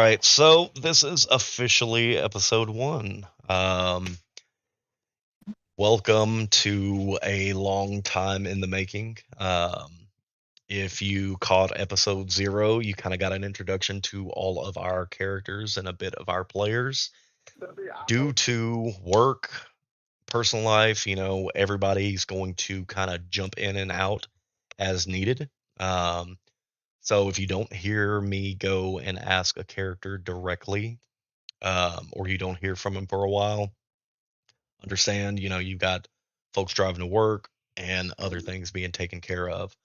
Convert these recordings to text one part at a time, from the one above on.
right, so this is officially episode one. Welcome to a long time in the making. If you caught episode zero, you kind of got an introduction to all of our characters and a bit of our players. Due to work, personal life, everybody's going to kind of jump in and out as needed. Um, so if you don't hear me go and ask a character directly, or you don't hear from him for a while, understand, you've got folks driving to work and other things being taken care of.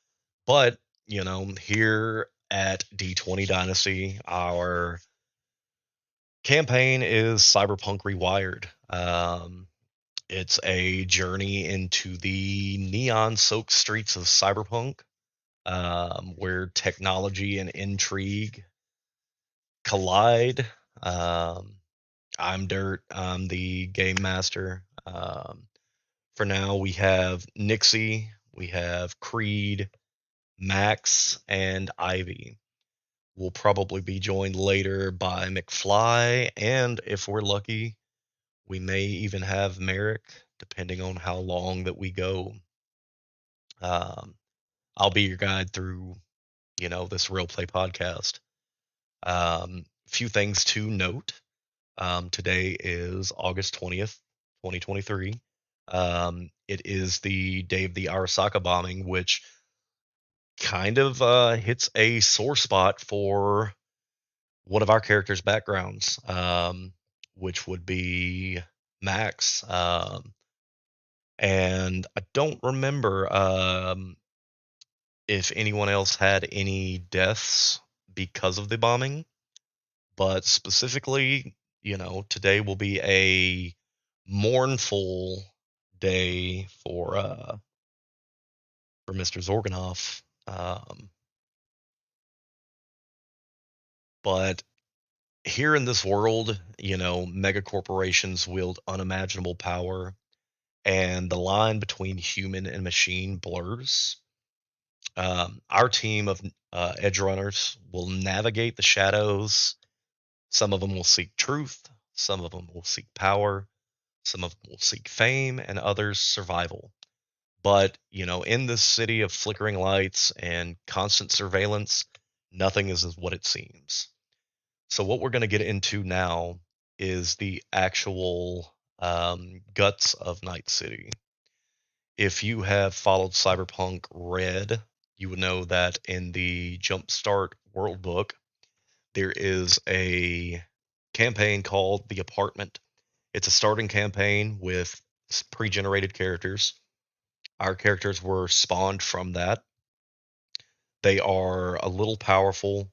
But, here at D20 Dynasty, our campaign is Cyberpunk Rewired. It's a journey into the neon soaked streets of cyberpunk, where technology and intrigue collide. Um, I'm Dirt. I'm the game master. For now, we have Nixie, we have Creed, Max, and Ivy. We'll probably be joined later by McFly, and if we're lucky, we may even have Merrick, depending on how long that we go. Um, I'll be your guide through, this real play podcast. Few things to note. Today is August 20th, 2023. It is the day of the Arasaka bombing, which kind of hits a sore spot for one of our characters' backgrounds, which would be Max. And I don't remember if anyone else had any deaths because of the bombing, but specifically, today will be a mournful day for Mr. Zorganoff. But here in this world, mega corporations wield unimaginable power, and the line between human and machine blurs. Our team of edge runners will navigate the shadows. Some of them will seek truth, some of them will seek power, some of them will seek fame, and others survival. But, in this city of flickering lights and constant surveillance, nothing is as what it seems. So, what we're going to get into now is the actual guts of Night City. If you have followed Cyberpunk Red, you would know that in the Jumpstart World Book, there is a campaign called The Apartment. It's a starting campaign with pre-generated characters. Our characters were spawned from that. They are a little powerful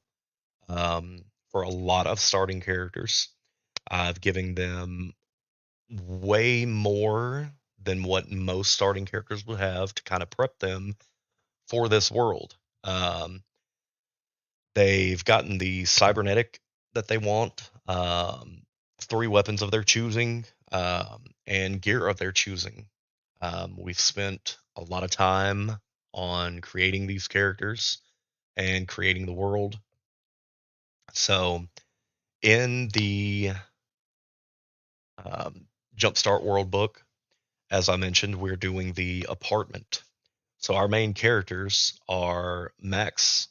for a lot of starting characters. I've given them way more than what most starting characters would have to kind of prep them for this world. Um, they've gotten the cybernetic that they want, three weapons of their choosing, and gear of their choosing. We've spent a lot of time on creating these characters and creating the world. So, in the um, Jumpstart World book, as I mentioned, we're doing the apartment. So, our main characters are Max,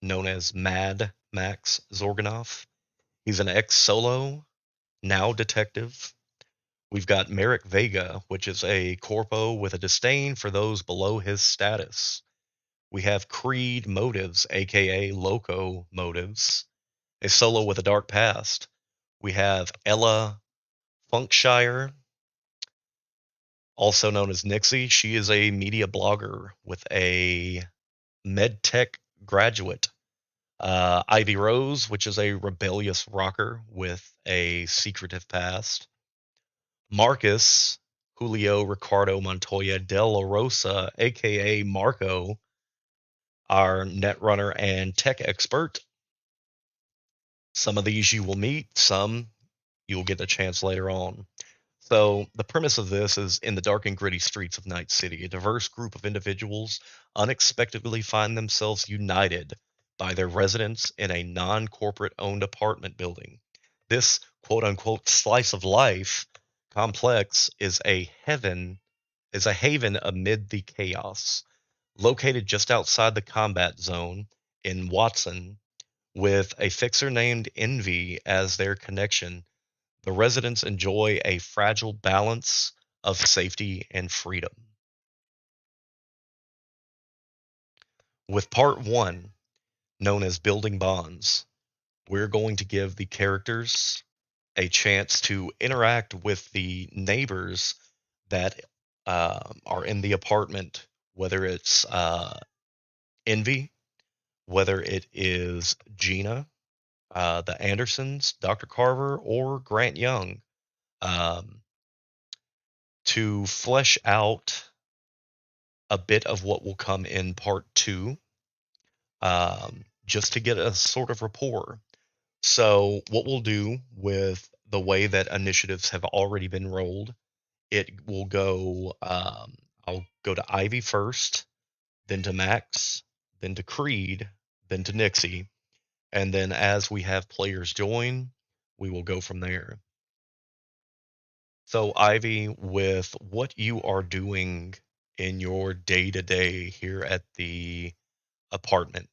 known as Mad Max Zorganoff. He's an ex solo, now detective. We've got Merrick Vega, which is a corpo with a disdain for those below his status. We have Creed Motives, aka Loco Motives, a solo with a dark past. We have Ella Funkshire, also known as Nixie. She is a media blogger with a medtech graduate. Ivy Rose, which is a rebellious rocker with a secretive past. Marcus Julio Ricardo Montoya de la Rosa, aka Marco, our netrunner and tech expert. Some of these you will meet, some you'll get a chance later on. So, the premise of this is in the dark and gritty streets of Night City, a diverse group of individuals unexpectedly find themselves united by their residents in a non-corporate owned apartment building. This quote unquote slice of life complex is a haven amid the chaos. Located just outside the combat zone in Watson, with a fixer named Envy as their connection, the residents enjoy a fragile balance of safety and freedom. With part one, known as Building Bonds, we're going to give the characters a chance to interact with the neighbors that are in the apartment, whether it's Envy, whether it is Gina, the Andersons, Dr. Carver, or Grant Young, um, to flesh out a bit of what will come in part two, just to get a sort of rapport. So, what we'll do with the way that initiatives have already been rolled, it will go. I'll go to Ivy first, then to Max, then to Creed, then to Nixie, and then as we have players join, we will go from there. So, Ivy, with what you are doing in your day to day here at the apartment,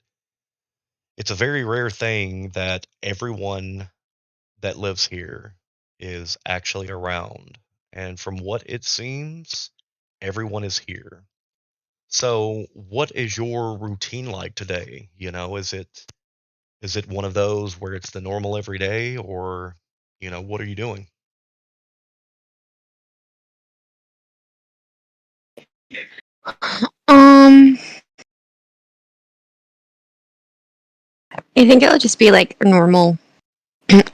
it's a very rare thing that everyone that lives here is actually around. And from what it seems, everyone is here. So, what is your routine like today? Is it one of those where it's the normal every day, or what are you doing? Um, I think it'll just be like a normal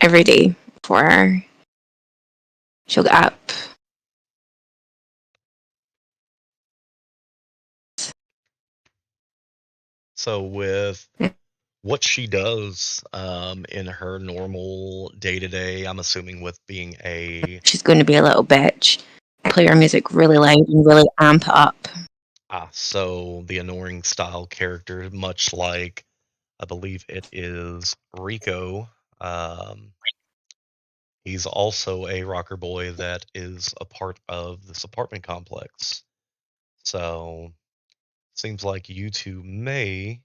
every day for her. She'll get up. So, with what she does in her normal day to day, I'm assuming with being a She's going to be a little bitch. Play her music really loud and really amp up. so the annoying style character, much like I believe it is Rico. Um, he's also a rocker boy that is a part of this apartment complex. So seems like you two may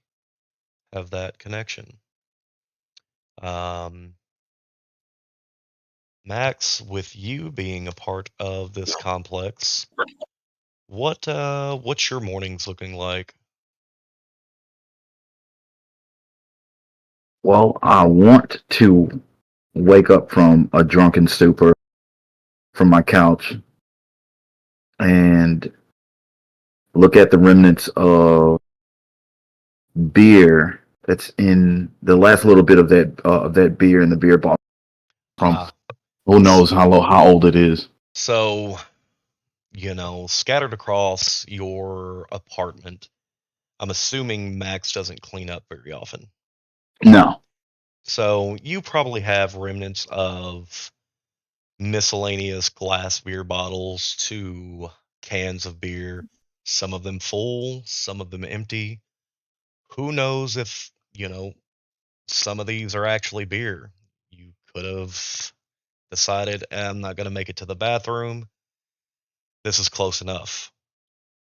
have that connection. Um, Max, with you being a part of this complex, what's your mornings looking like? Well, I want to wake up from a drunken stupor from my couch and look at the remnants of beer that's in the last little bit of that beer in the beer bottle from Ah, who s- knows how old it is. so scattered across your apartment. I'm assuming Max doesn't clean up very often. No, So you probably have remnants of miscellaneous glass beer bottles to cans of beer, some of them full, some of them empty. Who knows if, some of these are actually beer. You could have decided, I'm not going to make it to the bathroom. This is close enough.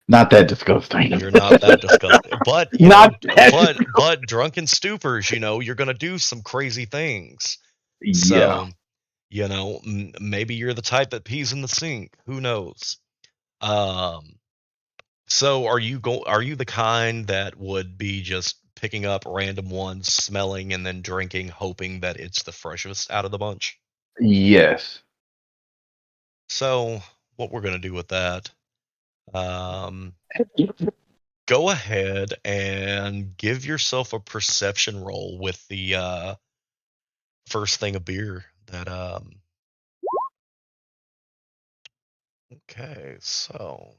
not that disgusting. You're not that disgusted. But, Not that. but drunken stupors, you're going to do some crazy things. Yeah, So, maybe you're the type that pees in the sink. Who knows? Um, so are you the kind that would be just picking up random ones, smelling and then drinking, hoping that it's the freshest out of the bunch? yes. So what we're gonna do with that, um, go ahead and give yourself a perception roll with the first thing of beer that okay, so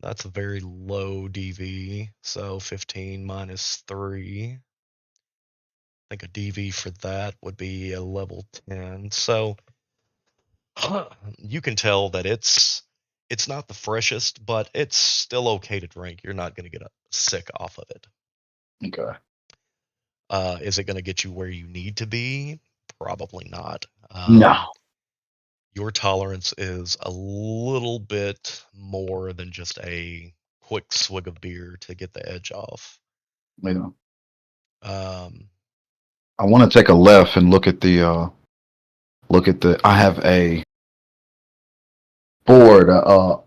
that's a very low DV. So 15 minus 3. I think a DV for that would be a level 10. So you can tell that it's not the freshest, but it's still okay to drink. You're not going to get sick off of it. Okay. Is it going to get you where you need to be? Probably not. No. Your tolerance is a little bit more than just a quick swig of beer to get the edge off. You know, Um, I want to take a left and look at the. I have a board, a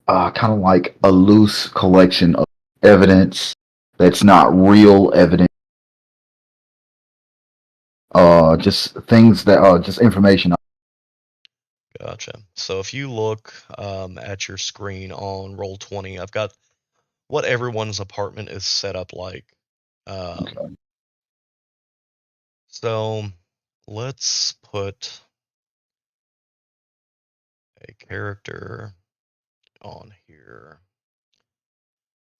kind of like a loose collection of evidence that's not real evidence. Just things that just information. Gotcha. So if you look at your screen on Roll20, I've got what everyone's apartment is set up like. Um, Okay. so let's put a character on here.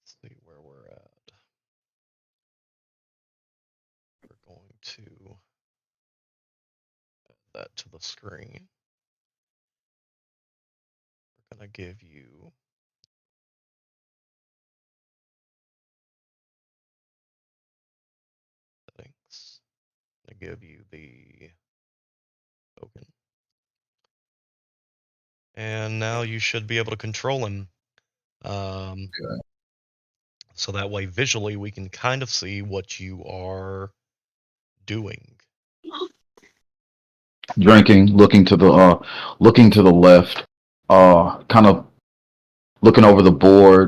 Let's see where we're at. We're going to add that to the screen. We're going to give you settings. I'm going to give you the token. And now you should be able to control him. Okay. So that way, visually, we can kind of see what you are doing. Drinking, looking to the left, kind of looking over the board,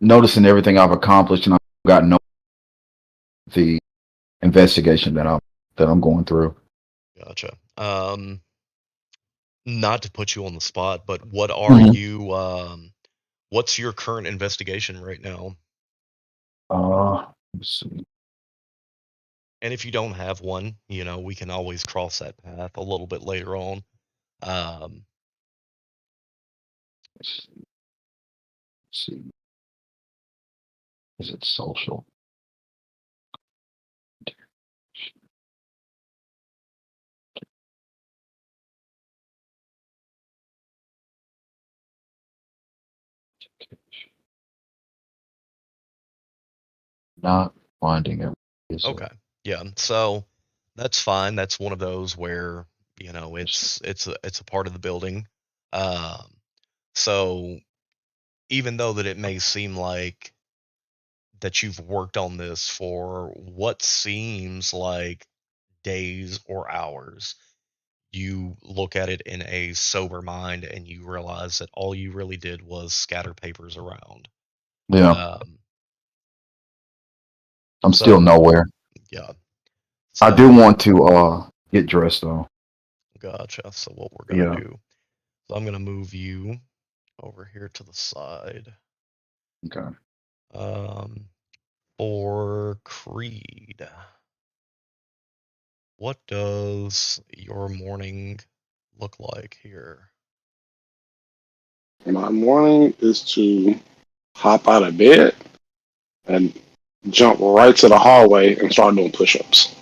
noticing everything I've accomplished, and I've got no the investigation that I'm going through. Gotcha. Not to put you on the spot, but what are Mhm. you? What's your current investigation right now? Let's see. And if you don't have one, we can always cross that path a little bit later on. Um, Let's see. Let's see. Is it social? Not finding it. okay, yeah. So that's fine. That's one of those where it's a part of the building. Um, so even though that it may seem like that you've worked on this for what seems like days or hours, you look at it in a sober mind and you realize that all you really did was scatter papers around. Yeah, Um, I'm still so nowhere. yeah, I do so want to get dressed though. gotcha. So what we're gonna Yeah. do? So I'm gonna move you over here to the side. Okay. Um, for Creed, what does your morning look like here? My morning is to hop out of bed and jump right to the hallway and start doing push-ups.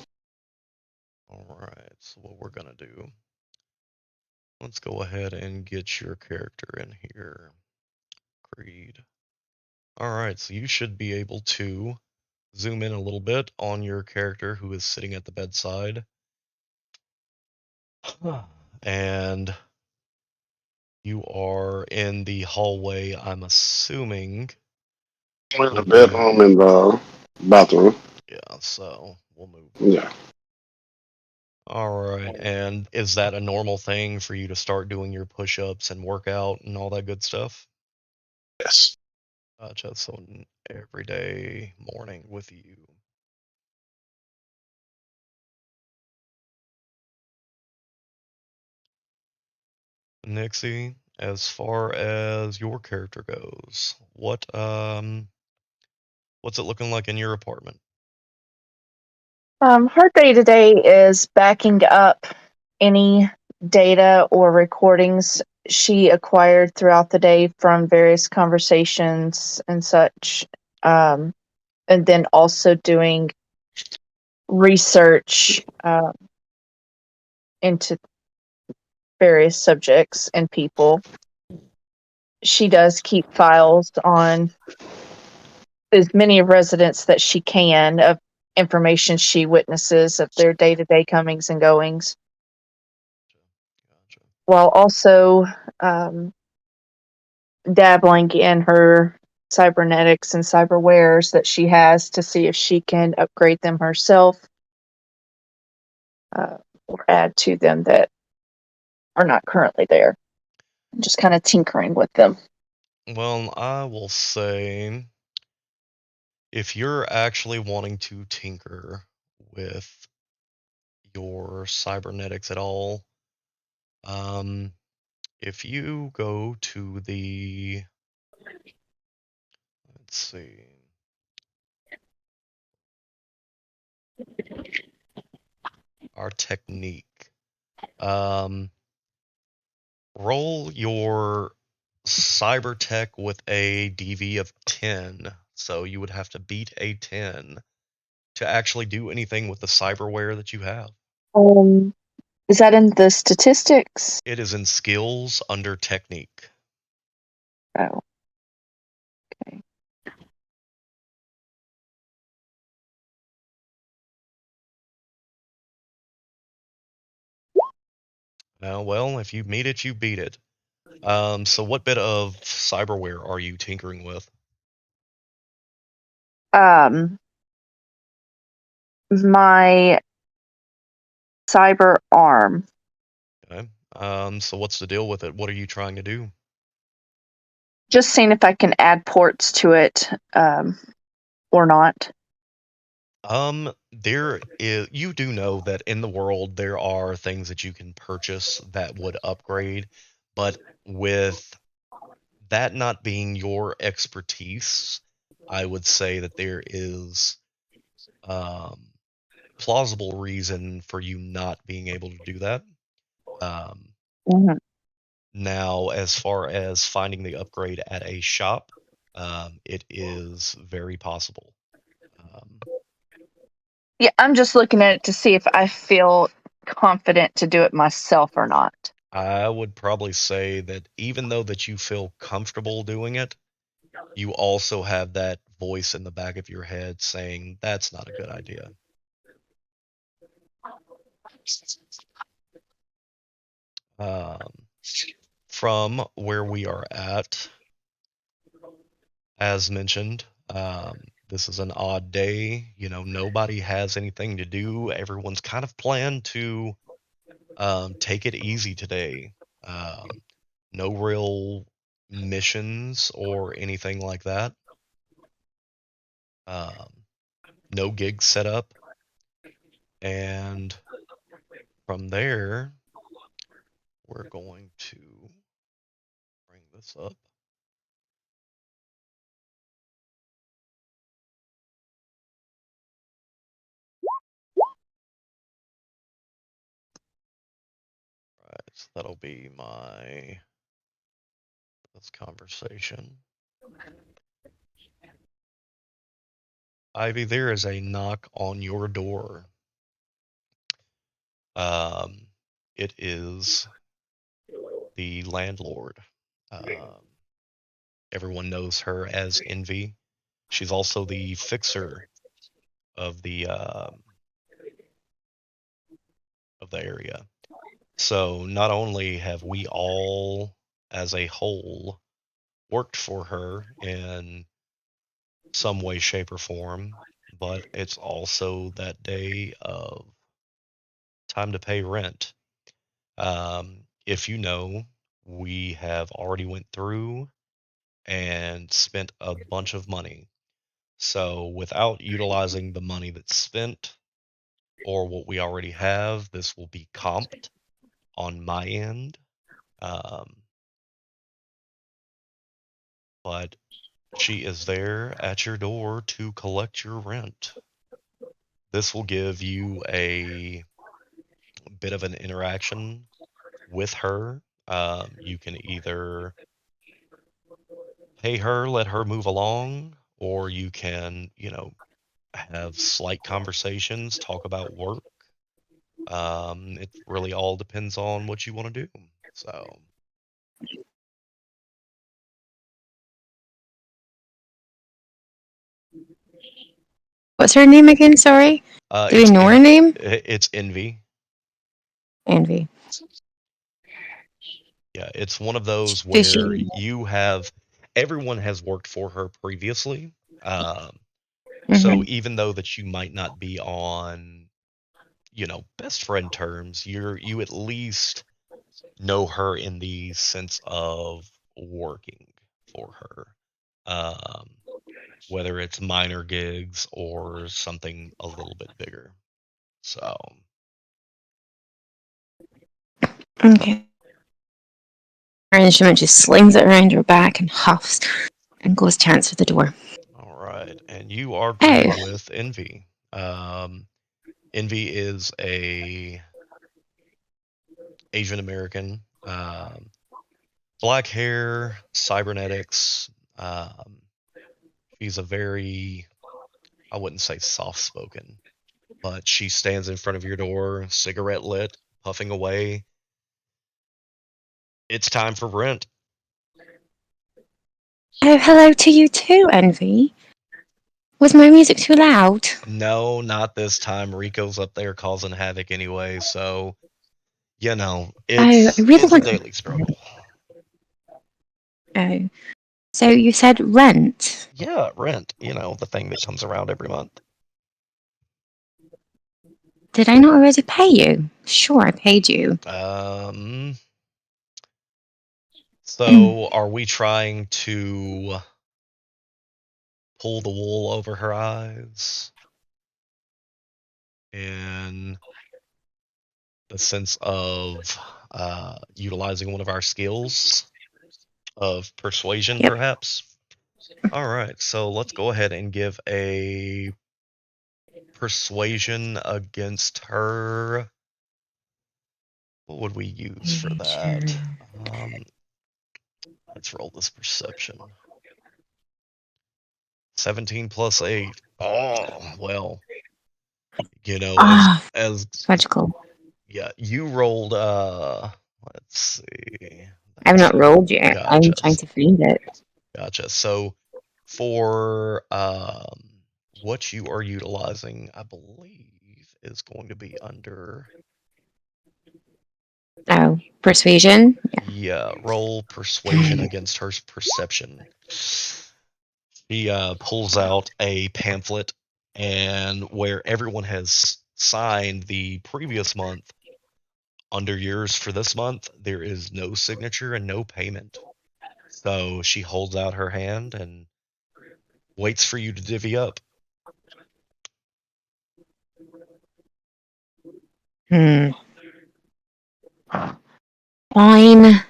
All right. So what we're gonna do? Let's go ahead and get your character in here, Creed. All right. So you should be able to zoom in a little bit on your character who is sitting at the bedside. And you are in the hallway, I'm assuming, In the looking. bedroom and the bathroom. Yeah, so we'll move you. Yeah. All right. And is that a normal thing for you to start doing your push ups and workout and all that good stuff? Yes. Gotcha. So everyday morning with you. Nixie, as far as your character goes, what's it looking like in your apartment? Her day to day is backing up any data or recordings she acquired throughout the day from various conversations and such. And then also doing research into various subjects and people. She does keep files on as many residents that she can of information she witnesses of their day-to-day comings and goings, Gotcha. while also um, dabbling in her cybernetics and cyberwares that she has to see if she can upgrade them herself uh, or add to them that are not currently there. Just kind of tinkering with them. Well, I will say if you're actually wanting to tinker with your cybernetics at all, um, if you go to let's see, our technique, um, roll your cyber tech with a DV of 10. So you would have to beat a 10 to actually do anything with the cyberware that you have. Um, is that in the statistics? It is in skills under technique. Oh, okay. Well, if you meet it, you beat it. So what bit of cyberware are you tinkering with? My cyber arm. Okay. So what's the deal with it? What are you trying to do? Just seeing if I can add ports to it or not. You do know that in the world there are things that you can purchase that would upgrade, but with that not being your expertise, I would say that there is um, plausible reason for you not being able to do that. Um, Mhm. Now, as far as finding the upgrade at a shop, it is very possible. Um, Yeah, I'm just looking at it to see if I feel confident to do it myself or not. I would probably say that even though that you feel comfortable doing it, you also have that voice in the back of your head saying that's not a good idea. Um, from where we are at, as mentioned, this is an odd day. You know, nobody has anything to do. Everyone's kind of planned to take it easy today. Um, no real missions or anything like that. Um, no gigs set up. And from there, we're going to bring this up. Right, so that'll be this conversation. Ivy, there is a knock on your door. Um, it is the landlord. Um, everyone knows her as Envy. She's also the fixer of the area. So not only have we all, as a whole, worked for her in some way, shape, or form, but it's also that day of time to pay rent. If you know, we have already went through and spent a bunch of money. So without utilizing the money that's spent or what we already have, this will be comped on my end. Um, but she is there at your door to collect your rent. This will give you a bit of an interaction with her. You can either pay her, let her move along, or you can, have slight conversations, talk about work. It really all depends on what you want to do. So, What's her name again? Sorry. Do we It's know her name? it's Envy. Envy. Yeah, it's one of those Does where she? everyone has worked for her previously. Um, so Mhm. even though that you might not be on, best friend terms, you at least know her in the sense of working for her. Um, whether it's minor gigs or something a little bit bigger. So, Okay. Her instrument just slings it around her back and huffs and goes to answer the door. all right, and you are Oh. greeted with Envy. Um, Envy is a Asian American, black hair, cybernetics. Um, she's a very, I wouldn't say soft spoken, but she stands in front of your door, cigarette lit, puffing away. It's time for rent. Oh, hello to you too, Envy. Was my music too loud? No, not this time. Rico's up there causing havoc anyway, so Oh, I really it's a want. daily struggle. Oh, so you said rent? Yeah, rent, the thing that comes around every month. Did I not already pay you? Sure, I paid you. Um, so are we trying to pull the wool over her eyes in the sense of utilizing one of our skills of persuasion, Yep. perhaps? All right, so let's go ahead and give a persuasion against her. What would we use for Sure. that? Um, let's roll this perception. 17 plus 8. Oh, well, as Ah, as magical. yeah, you rolled let's see. I've That's not rolled yet. I'm gotcha. trying to find it. Gotcha. So for what you are utilizing, I believe is going to be under Oh, persuasion. yeah, roll persuasion against her perception. She pulls out a pamphlet, and where everyone has signed the previous month, under yours for this month, there is no signature and no payment. So she holds out her hand and waits for you to divvy up. Hmm. Fine.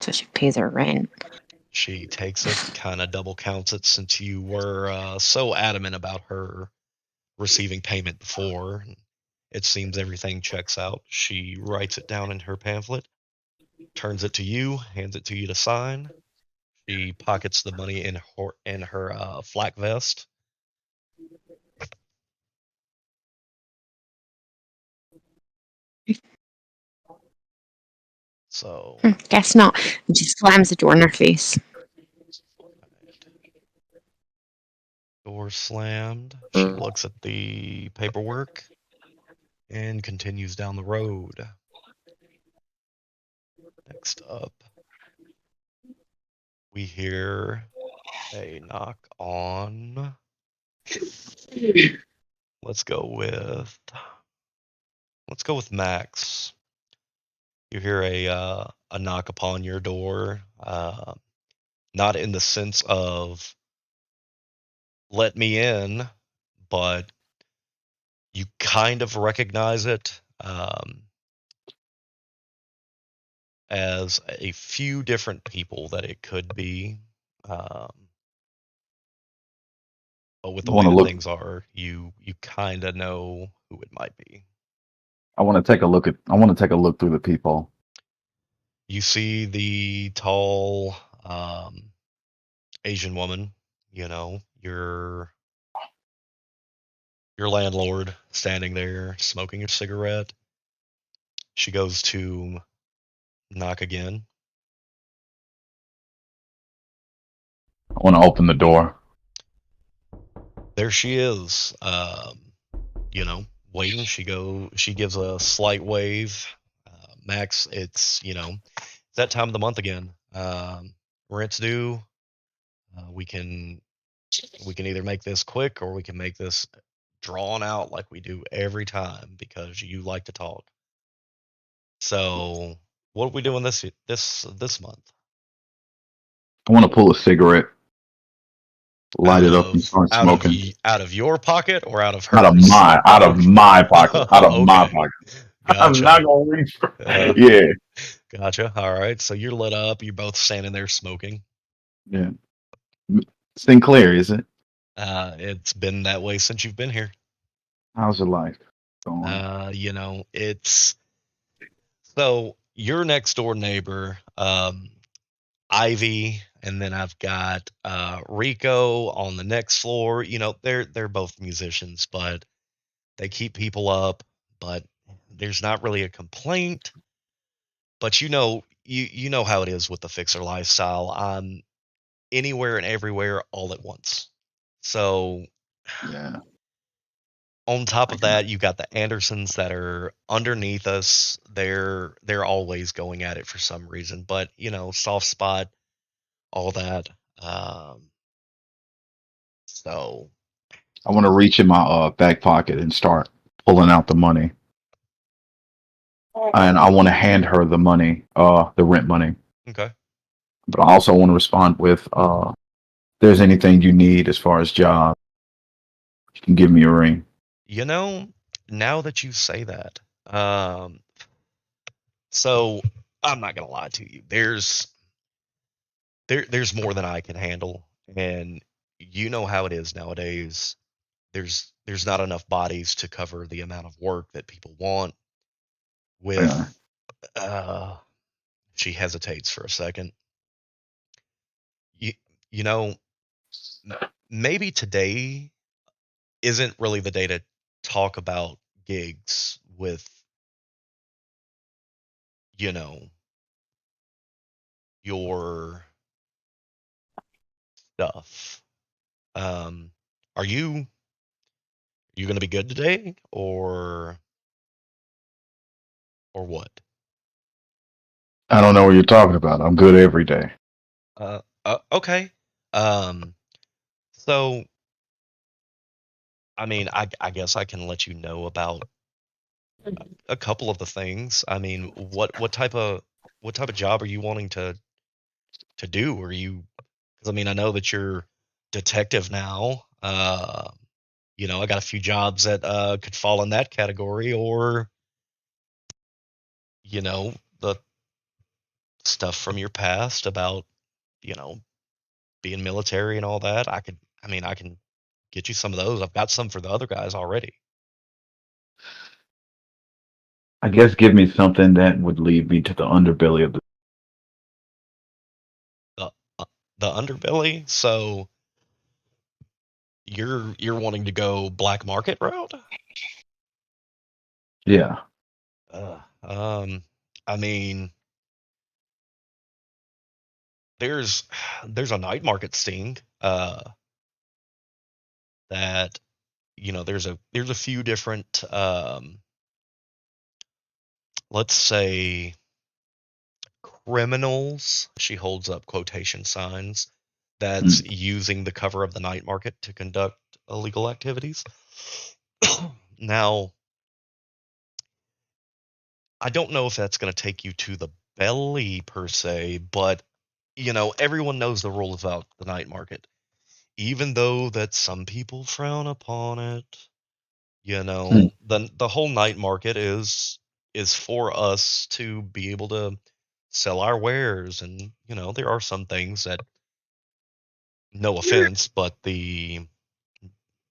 So she pays her rent. She takes it, kind of double counts it since you were so adamant about her receiving payment before. It seems everything checks out. She writes it down in her pamphlet, turns it to you, hands it to you to sign. She pockets the money in her flak vest. So, Guess not. And she slams the door in her face. door slammed. She looks at the paperwork and continues down the road. Next up, we hear a knock on. Let's go with Max. You hear a knock upon your door, not in the sense of "let me in," but you kind of recognize it as a few different people that it could be. Um, but with I the want way to that look. things are, you kind of know who it might be. I want to take a look at. I want to take a look through the people. You see the tall Asian woman, your landlord standing there smoking a cigarette. She goes to knock again. I want to open the door. There she is. You know, waiting. She gives a slight wave. Max, it's that time of the month again. Rent's due. We can either make this quick or we can make this drawn out like we do every time because you like to talk. So, what are we doing this month? I want to pull a cigarette, light Out it up, and of start out of smoking. y- out of your pocket or out of hers? Out of my pocket, out of my Okay, pocket. I'm gotcha. not gonna reach for. Uh, Yeah, gotcha. All right. So you're lit up. You're both standing there smoking. yeah. Sinclair, is it? It's been that way since you've been here. How's your life going? It's so your next door neighbor, Ivy, and then I've got Rico on the next floor. They're both musicians, but they keep people up. But there's not really a complaint. But you know how it is with the fixer lifestyle. I'm anywhere and everywhere all at once. So Yeah, on top I of can. that, you got the Andersons that are underneath us. They're always going at it for some reason, but soft spot, all that. Um, so I want to reach in my back pocket and start pulling out the money, and I want to hand her the money, the rent money. okay. But I also want to respond with, if there's anything you need as far as job, you can give me a ring. You know, now that you say that, so I'm not gonna lie to you. There's more than I can handle, and you know how it is nowadays. There's not enough bodies to cover the amount of work that people want. Yeah, With she hesitates for a second. You you know m- maybe today isn't really the day to talk about gigs with you know your stuff. Um, are you gonna be good today or what? I don't know what you're talking about. I'm good every day. Okay. Um, so I mean, I guess I can let you know about a couple of the things. I mean, what type of job are you wanting to do? Are you? Because I mean, I know that you're detective now. I got a few jobs that could fall in that category, or the stuff from your past about you know being military and all that. I can get you some of those. I've got some for the other guys already. I guess give me something that would lead me to the underbelly of the. The the underbelly. So you're wanting to go black market route? Yeah. Uh, um, I mean, there's there's a night market sting. That there's a few different let's say criminals. She holds up quotation signs. That's Mm. using the cover of the night market to conduct illegal activities. Now, I don't know if that's going to take you to the belly per se, but everyone knows the rules about the night market. Even though that some people frown upon it, Mm. the whole night market is for us to be able to sell our wares, and there are some things that, no offense, but the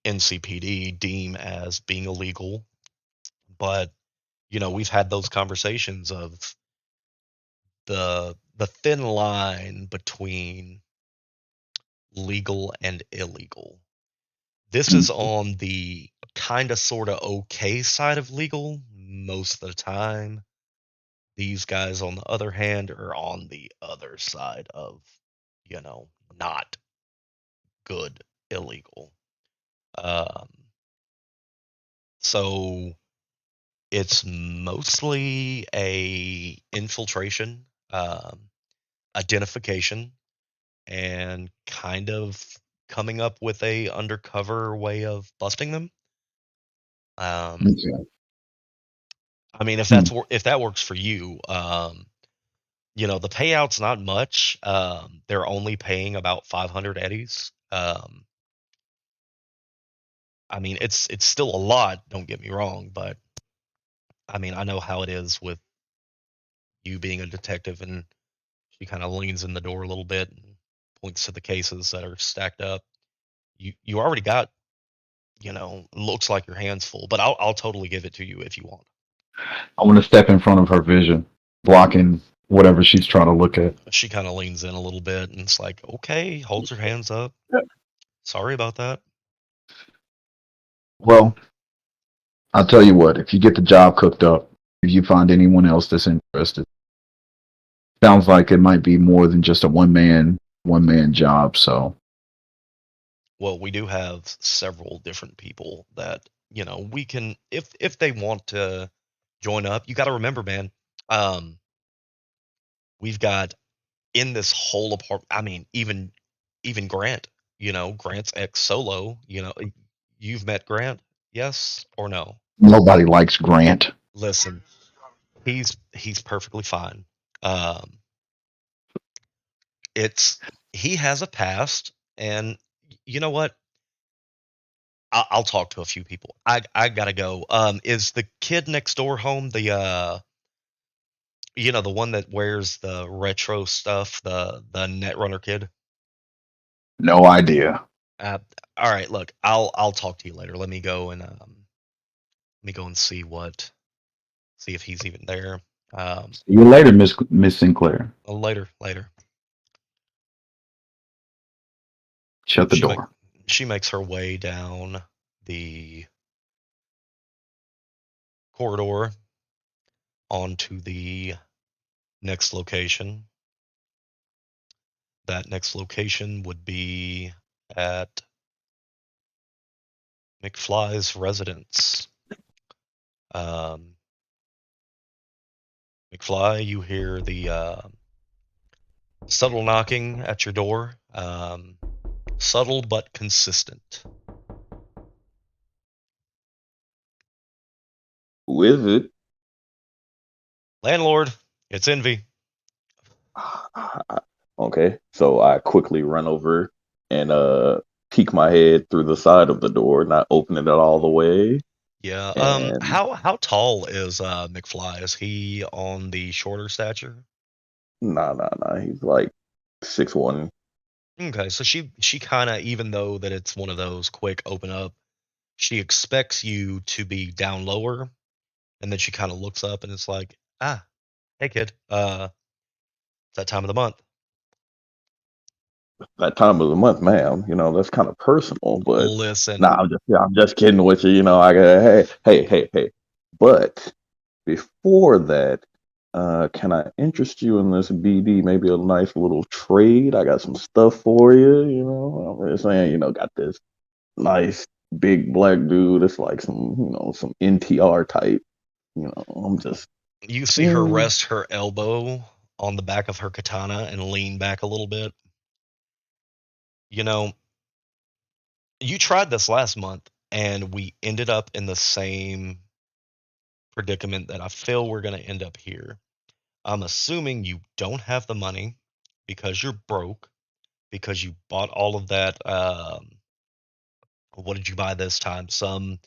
NCPD deem as being illegal. But we've had those conversations of the thin line between legal and illegal. This Mm. is on the kind of sort of okay side of legal most of the time. These guys, on the other hand, are on the other side of, not good illegal. Um, so it's mostly a infiltration, identification, and kind of coming up with a undercover way of busting them. Um, Okay. I mean, Hmm. if that works for you, the payout's not much. They're only paying about 500 eddies. I mean, it's still a lot. Don't get me wrong, but I mean, I know how it is with you being a detective, and she kind of leans in the door a little bit and points to the cases that are stacked up. You already got, looks like your hands full, but I'll totally give it to you if you want. I want to step in front of her vision, blocking whatever she's trying to look at. She kind of leans in a little bit and it's like, okay, holds her hands up. Sorry about that. Well, I'll tell you what, if you get the job cooked up, if you find anyone else that's interested, sounds like it might be more than just a one man job. So Well, we do have several different people that, we can, if they want to join up. You got to remember, man, um, we've got in this whole apartment. I mean, even Grant, Grant's ex Solo. You've met Grant, yes or no? nobody likes Grant. Listen, he's perfectly fine. Um, it's he has a past, and you know what? I'll talk to a few people. I gotta go. Is the kid next door home? The one that wears the retro stuff, the Netrunner kid. No idea. Uh, all right, look, I'll talk to you later. Let me go and see if he's even there. See you later, Miss Sinclair. Later. Shut the She make door. she makes her way down the corridor onto the next location. That next location would be at McFly's residence. Um, McFly, you hear the subtle knocking at your door. Subtle but consistent. Who is it? Landlord, it's Envy. Okay, so I quickly run over and peek my head through the side of the door, not opening it all the way. Yeah. And How tall is McFly? Is he on the shorter stature? nah, he's like 6'1". Okay, so she kind of, even though that it's one of those quick open up, she expects you to be down lower, and then she kind of looks up and it's like, hey kid, it's that time of the month. That time of the month, ma'am. That's kind of personal, but Listen, nah, I'm just kidding with you. I got hey. But before that, can I interest you in this BD? Maybe a nice little trade. I got some stuff for you. I'm just saying. Got this nice big black dude. It's like some NTR type. I'm just you see her mm, rest her elbow on the back of her katana and lean back a little bit. You know, you tried this last month, and we ended up in the same predicament that I feel we're going to end up here. I'm assuming you don't have the money because you're broke, because you bought all of that. What did you buy this time? Some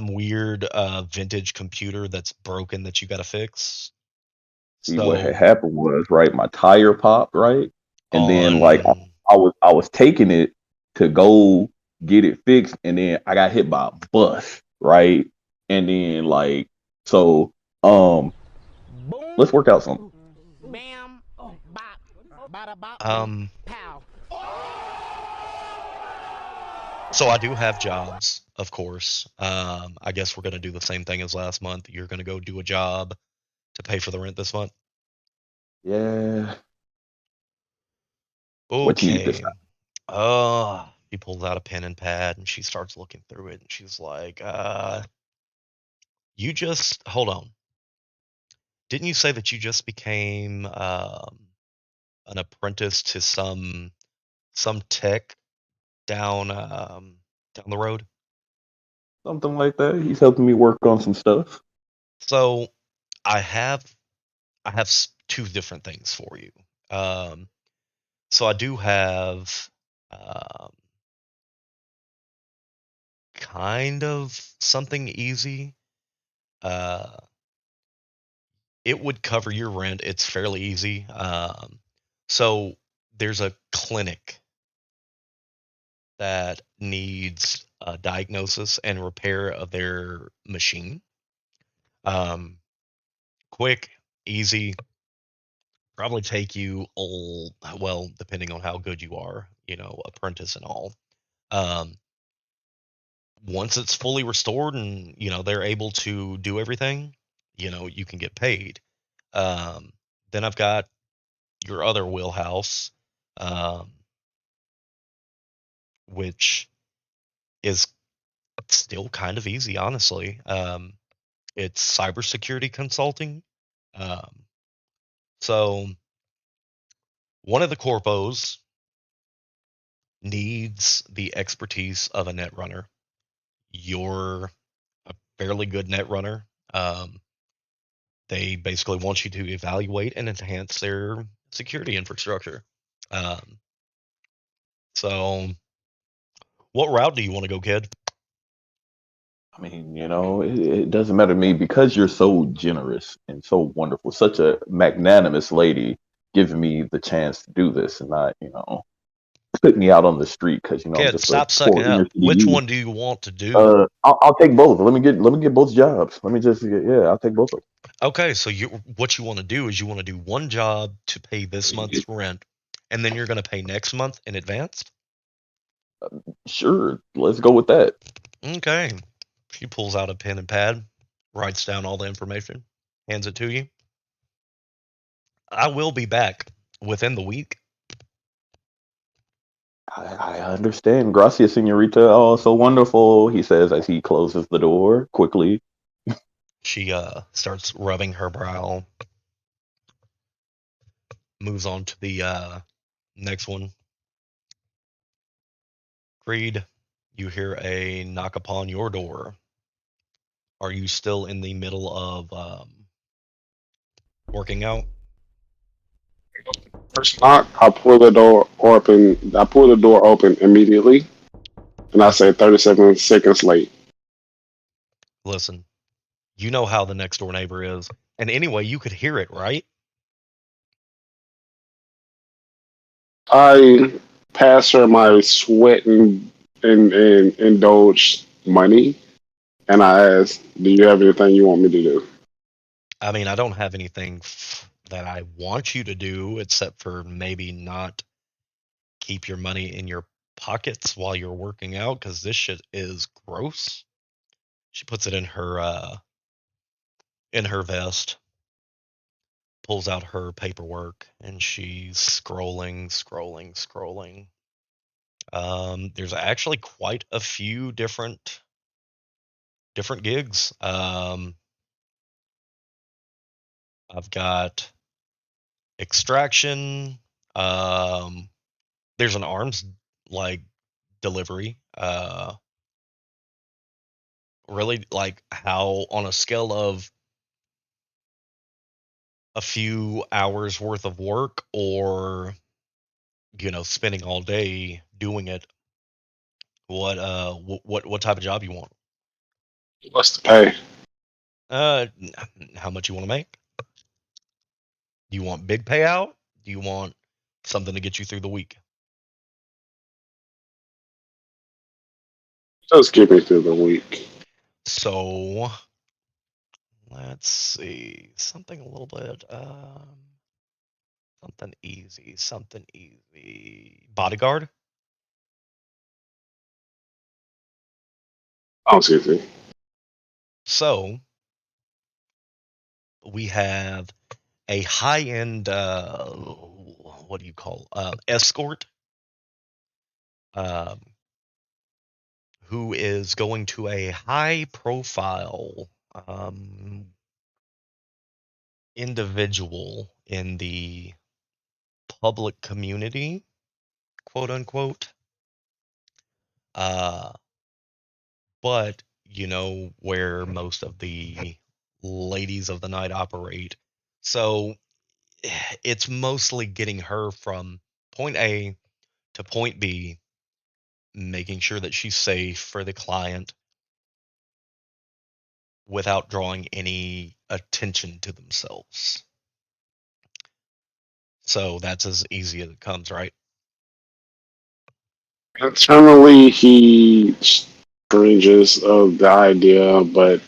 weird vintage computer that's broken that you got to fix. see what had So happened was right. My tire popped right, and then like I, on I was I was taking it to go get it fixed, and then I got hit by a bus right, and then like so let's work out something. Bam, bop, bada bop, um pow. so I do have jobs, of course. I guess we're gonna do the same thing as last month. You're gonna go do a job to pay for the rent this month. Yeah, what you need this Okay. time? Uh, She pulls out a pen and pad and she starts looking through it and she's like, you just hold on. Didn't you say that you just became an apprentice to some tech down the road? Something like that. He's helping me work on some stuff. So I have two different things for you. Um, so I do have um, kind of something easy. Uh, it would cover your rent. It's fairly easy. So there's a clinic that needs a diagnosis and repair of their machine. Um, quick, easy, probably take you well, depending on how good you are, apprentice and all. Um, once it's fully restored and they're able to do everything, you can get paid. Um, then I've got your other wheelhouse, um, which is still kind of easy, honestly. It's cybersecurity consulting. Um, so one of the corpos needs the expertise of a net runner. You're a fairly good net runner. They basically want you to evaluate and enhance their security infrastructure. Um, so, what route do you want to go, kid? I mean, it doesn't matter to me because you're so generous and so wonderful, such a magnanimous lady, giving me the chance to do this and not, put me out on the street because I'm Kid, just a stop sucking poor inner up. city Which youth. one do you want to do? I'll take both. Let me get both jobs. Let me just yeah, I'll take both of Okay, so what you want to do is you want to do one job to pay this them. month's rent, and then you're going to pay next month in advance. Sure, let's go with that. Okay. She pulls out a pen and pad, writes down all the information, hands it to you. I will be back within the week. I understand. Gracias, señorita. Oh, so wonderful, he says as he closes the door quickly. She starts rubbing her brow, moves on to the next one. Creed, you hear a knock upon your door. Are you still in the middle of working out? First knock, I pull the door open. I pull the door open immediately, and I say 37 seconds late. Listen, you know how the next door neighbor is. And anyway, you could hear it, right? I pass her my sweat and indulge money, and I ask, "Do you have anything you want me to do?" I mean, I don't have anything that I want you to do except for maybe not keep your money in your pockets while you're working out because this shit is gross. She puts it in her vest, pulls out her paperwork, and she's scrolling. There's actually quite a few different gigs. I've got extraction. Um, there's an arms like delivery. Really like how on a scale of a few hours worth of work or spending all day doing it. What type of job you want? What's the pay? Uh, how much you want to make? Do you want big payout? Do you want something to get you through the week? Just get me through the week. So let's see something a little bit something easy. Bodyguard. I don't see anything. So we have a high end what do you call escort. Um, who is going to a high profile individual in the public community, quote unquote. Uh, but you know where most of the ladies of the night operate. So it's mostly getting her from point A to point B, making sure that she's safe for the client without drawing any attention to themselves. So that's as easy as it comes, right? Internally, he cringes of the idea, but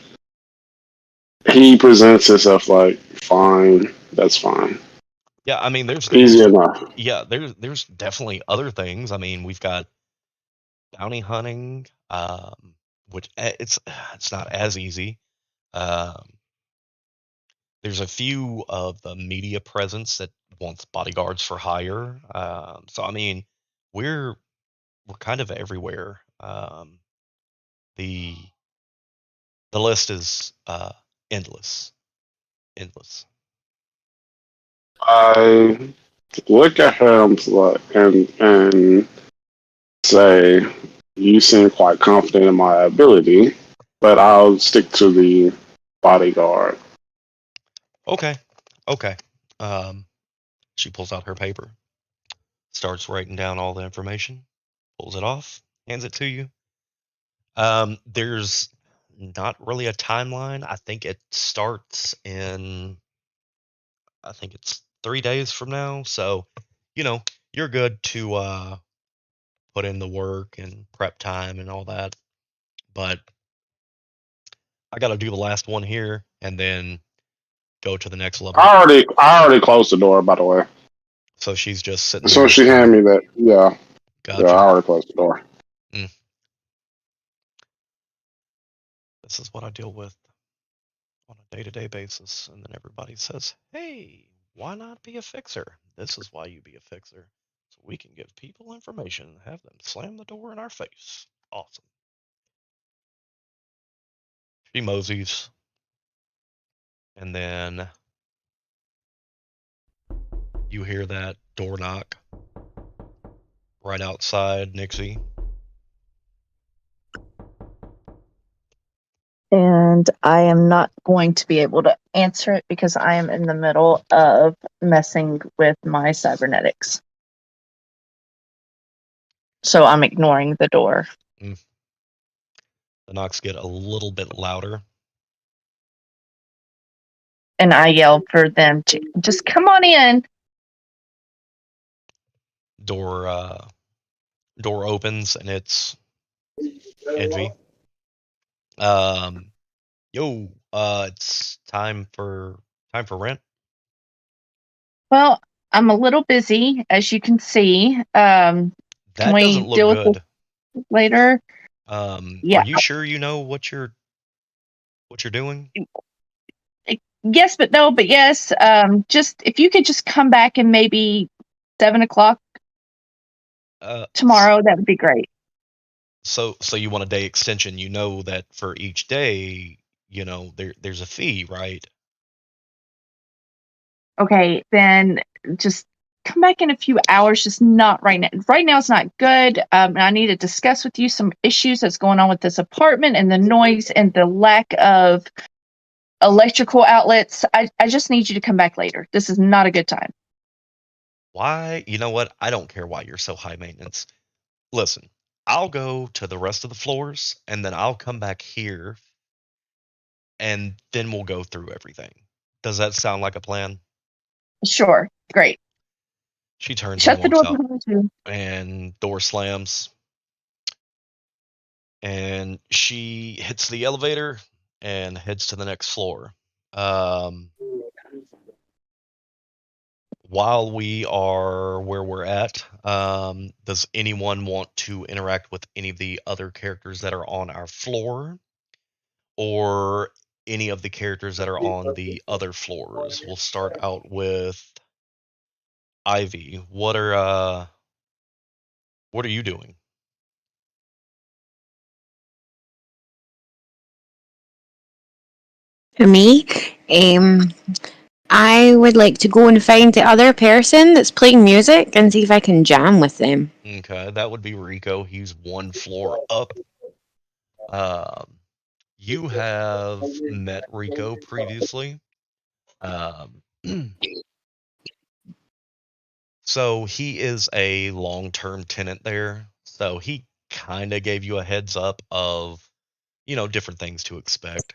he presents himself like, fine, that's fine. Yeah, I mean, there's Easy there's enough. yeah, there's definitely other things. I mean, we've got bounty hunting, which it's not as easy. Um, there's a few of the media presence that wants bodyguards for hire. So I mean, we're we're kind of everywhere. The the list is endless, endless. I look at him and say, "You seem quite confident in my ability, but I'll stick to the bodyguard." Okay, okay. Um, she pulls out her paper, starts writing down all the information, pulls it off, hands it to you. There's not really a timeline. I think it starts in, I think it's 3 days from now. So, you know, you're good to put in the work and prep time and all that. But I got to do the last one here and then go to the next level. I already closed the door, by the way. So she's just sitting So there she still. handed me that. Yeah, yeah, I Gotcha. already closed the door. Mm, this is what I deal with on a day-to-day basis. And then everybody says, hey, why not be a fixer? This is why you be a fixer. So we can give people information and have them slam the door in our face. Awesome. She moseys, and then you hear that door knock right outside Nixie. And I am not going to be able to answer it because I am in the middle of messing with my cybernetics. So I'm ignoring the door. Mm. The knocks get a little bit louder. And I yell for them to just come on in. Door door opens and it's Envy. Um, yo, it's time for rent. Well, I'm a little busy, as you can see. Can That doesn't we look deal with good. this later? Are Yeah. you sure you know what you're doing? Yes, but no, but yes. Just if you could just come back and maybe 7 o'clock Uh, tomorrow, that would be great. so you want a day extension? You know that for each day, you know there's a fee, right? Okay, then just come back in a few hours, just not right now. Right now it's not good. And I need to discuss with you some issues that's going on with this apartment and the noise and the lack of electrical outlets. I just need you to come back later. This is not a good time. Why? You know what? I don't care why you're so high maintenance. Listen, I'll go to the rest of the floors and then I'll come back here and then we'll go through everything. Does that sound like a plan? Sure, great. She turns and Shut the walks door out behind you. and door slams and she hits the elevator and heads to the next floor. Um, while we are where we're at, does anyone want to interact with any of the other characters that are on our floor or any of the characters that are on the other floors? We'll start out with Ivy. What are you doing? Me, um, I would like to go and find the other person that's playing music and see if I can jam with them. Okay, that would be Rico. He's one floor up. Um, you have met Rico previously. Um, so he is a long-term tenant there. So he kind of gave you a heads up of, different things to expect.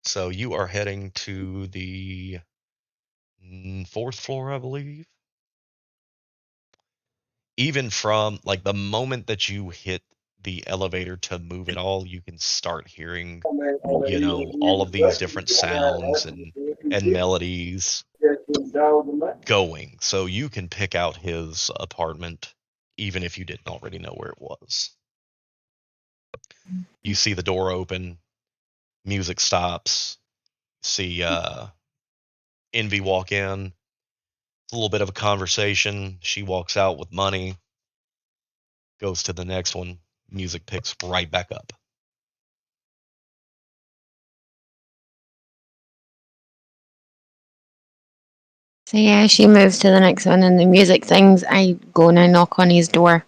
So you are heading to the fourth floor, I believe. Even from like the moment that you hit the elevator to move it all, you can start hearing, all of these different sounds and melodies going. So you can pick out his apartment even if you didn't already know where it was. You see the door open, music stops, see Envy walk in. It's a little bit of a conversation. She walks out with money, goes to the next one. Music picks right back up. So yeah, she moves to the next one, and the music things. I go and I knock on his door.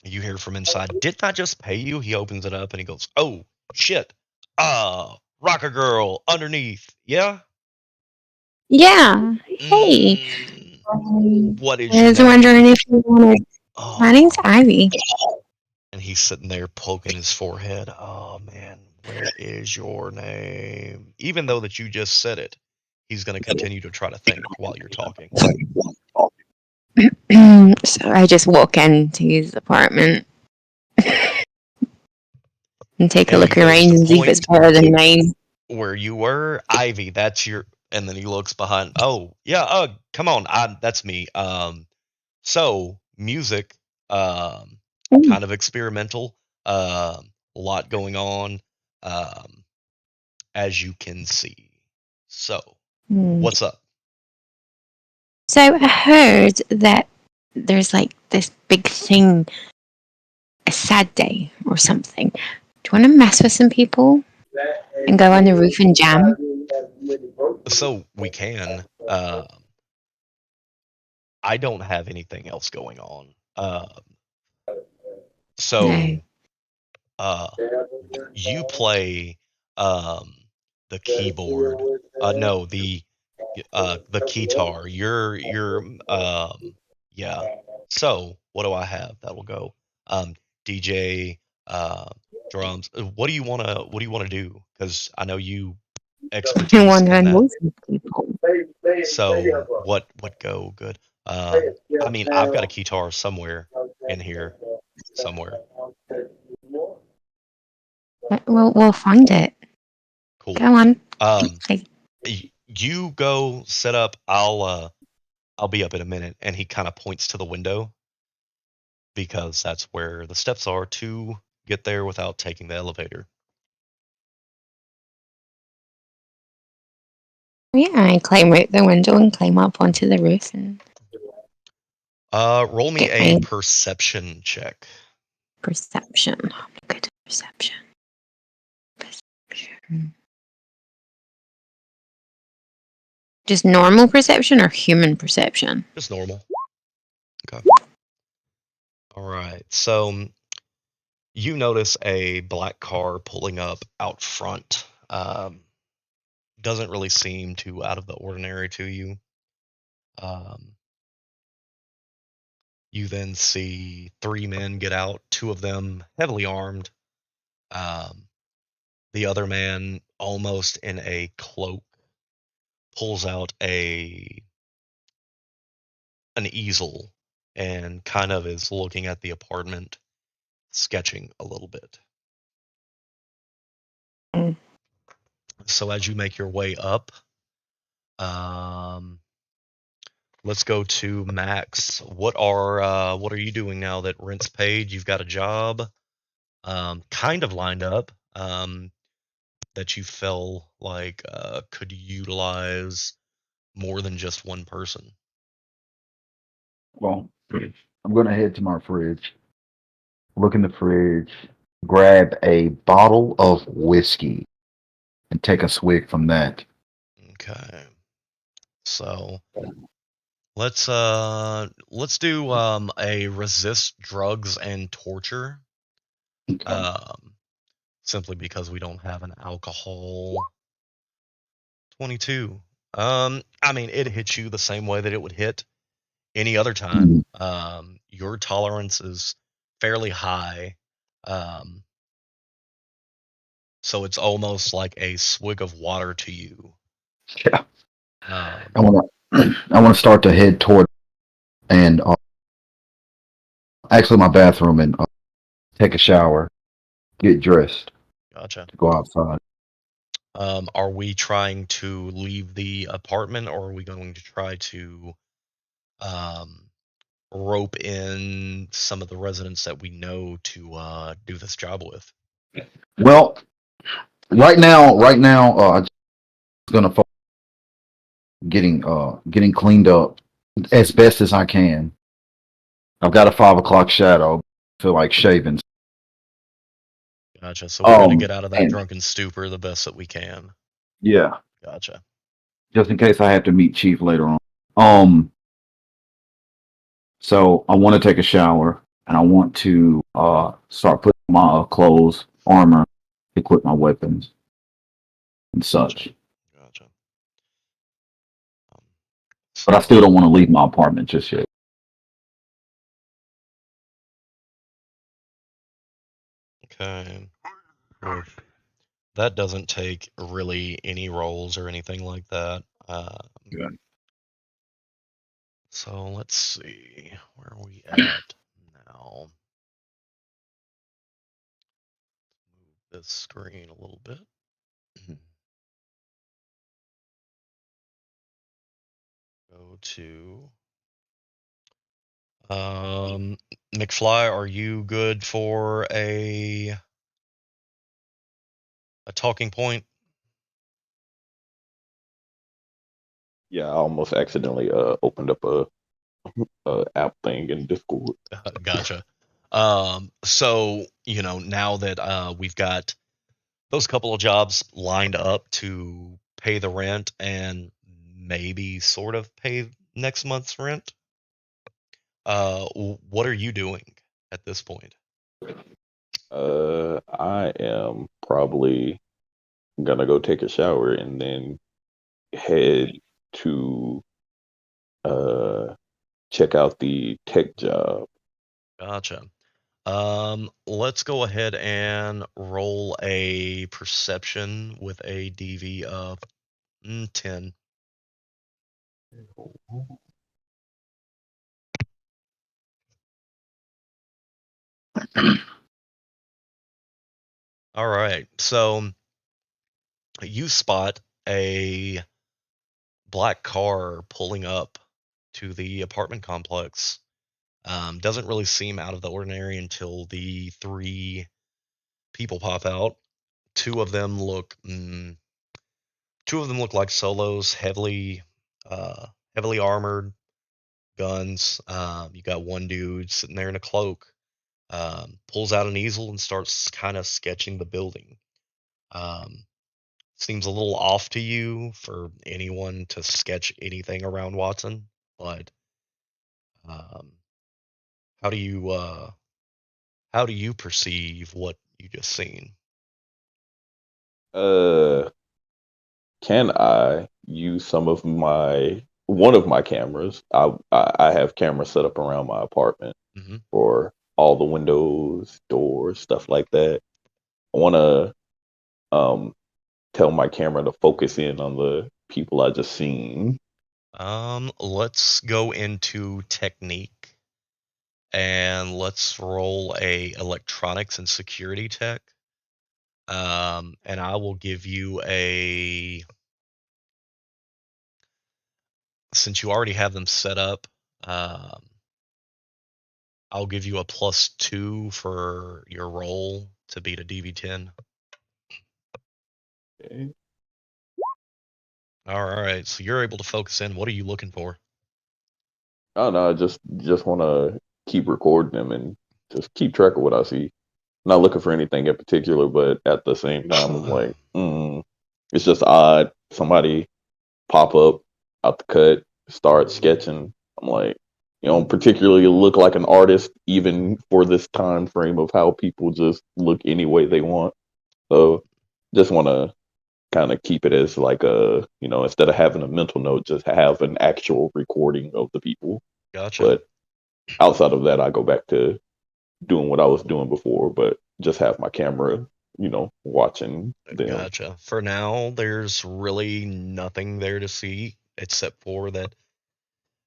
You hear from inside, didn't I just pay you? He opens it up and he goes, oh, shit. Rocker girl underneath. Yeah? Yeah. Hey. Mm, Um, what is I your was wondering name? if you wanted. My name's Oh. Ivy. And he's sitting there poking his forehead. Oh, man, where is your name? Even though that you just said it, he's going to continue to try to think while you're talking. So I just walk into his apartment and take a And he look goes around to and see if it's point better than mine. where you were, Ivy, that's your. And then he looks behind. Oh, yeah, come on. That's me. So music, Mm. kind of experimental, a lot going on, um, as you can see. So, Mm. what's up? So I heard that there's like this big thing, a sad day or something. Do you want to mess with some people and go on the roof and jam? So we can. I don't have anything else going on. No. So uh, you play um, the keyboard. No, the guitar. Yeah. So what do I have? That will go. DJ, drums. What do you wanna do? Because I know you I expertise want to in that. know some people. So what go good? I mean, I've got a guitar somewhere in here somewhere. We'll find it. Cool. Go on. Um, Like, you go set up. I'll be up in a minute. And he kind of points to the window because that's where the steps are to get there without taking the elevator. yeah, I climb out the window and climb up onto the roof and Roll me get a my perception check. perception. Oh, good perception. Perception. Just normal perception or human perception? Just normal. Okay. All right. So you notice a black car pulling up out front. Doesn't really seem too out of the ordinary to you. Um, you then see three men get out, two of them heavily armed. Um, the other man, almost in a cloak, pulls out an easel and kind of is looking at the apartment, sketching a little bit. Mm. So as you make your way up, um, let's go to Max. What are you doing now that rent's paid? You've got a job, kind of lined up, that you feel like could utilize more than just one person. Well, I'm gonna head to my fridge, look in the fridge, grab a bottle of whiskey, and take a swig from that. Okay. So let's do a resist drugs and torture. Um, simply because we don't have an alcohol. 22. I mean, it hits you the same way that it would hit any other time. Your tolerance is fairly high. Um, so it's almost like a swig of water to you. Yeah. Um, I want to I want to start to head toward and actually my bathroom and take a shower, get dressed gotcha. to go outside. Are we trying to leave the apartment, or are we going to try to um, rope in some of the residents that we know to do this job with? Well, right now, I'm just gonna focus getting cleaned up as best as I can. I've got a 5 o'clock shadow. Feel like shaving. Gotcha. So we're gonna get out of that And drunken stupor the best that we can. yeah, Gotcha. just in case I have to meet Chief later on. So I want to take a shower and I want to start putting my clothes, armor, equip my weapons, and such. Gotcha. But I still don't want to leave my apartment just yet. Okay. Well, that doesn't take really any rolls or anything like that. Good. So let's see. Where are we at now? Move this screen a little bit. Go to McFly, are you good for a talking point? Yeah, I almost accidentally opened up a app thing in Discord. Gotcha. So now that we've got those couple of jobs lined up to pay the rent and maybe sort of pay next month's rent, what are you doing at this point? I am probably gonna go take a shower and then head to uh check out the tech job. Gotcha. Let's go ahead and roll a perception with a DV of 10. All right. So you spot a black car pulling up to the apartment complex. Doesn't really seem out of the ordinary until the three people pop out. Two of them look like solos, uh, heavily armored, guns. You got one dude sitting there in a cloak, pulls out an easel and starts kind of sketching the building. Um, Seems a little off to you for anyone to sketch anything around Watson, but um, how do you perceive what you just seen? Uh, can I use one of my cameras? I have cameras set up around my apartment Hmm. for all the windows, doors, stuff like that. I want to um tell my camera to focus in on the people I just seen. Let's go into technique and let's roll a electronics and security tech. And I will give you since you already have them set up, um, I'll give you a +2 for your roll to beat a DV10. Okay. All right, so you're able to focus in. What are you looking for? Oh no, I just want to keep recording them and just keep track of what I see. Not looking for anything in particular, but at the same time, I'm like, It's just odd. Somebody pop up out the cut, start sketching. I'm like, you don't particularly look like an artist, even for this time frame of how people just look any way they want. So just want to kind of keep it as like a, instead of having a mental note, just have an actual recording of the people. Gotcha. But outside of that, I go back to doing what I was doing before, but just have my camera, watching them. Gotcha. For now, there's really nothing there to see except for that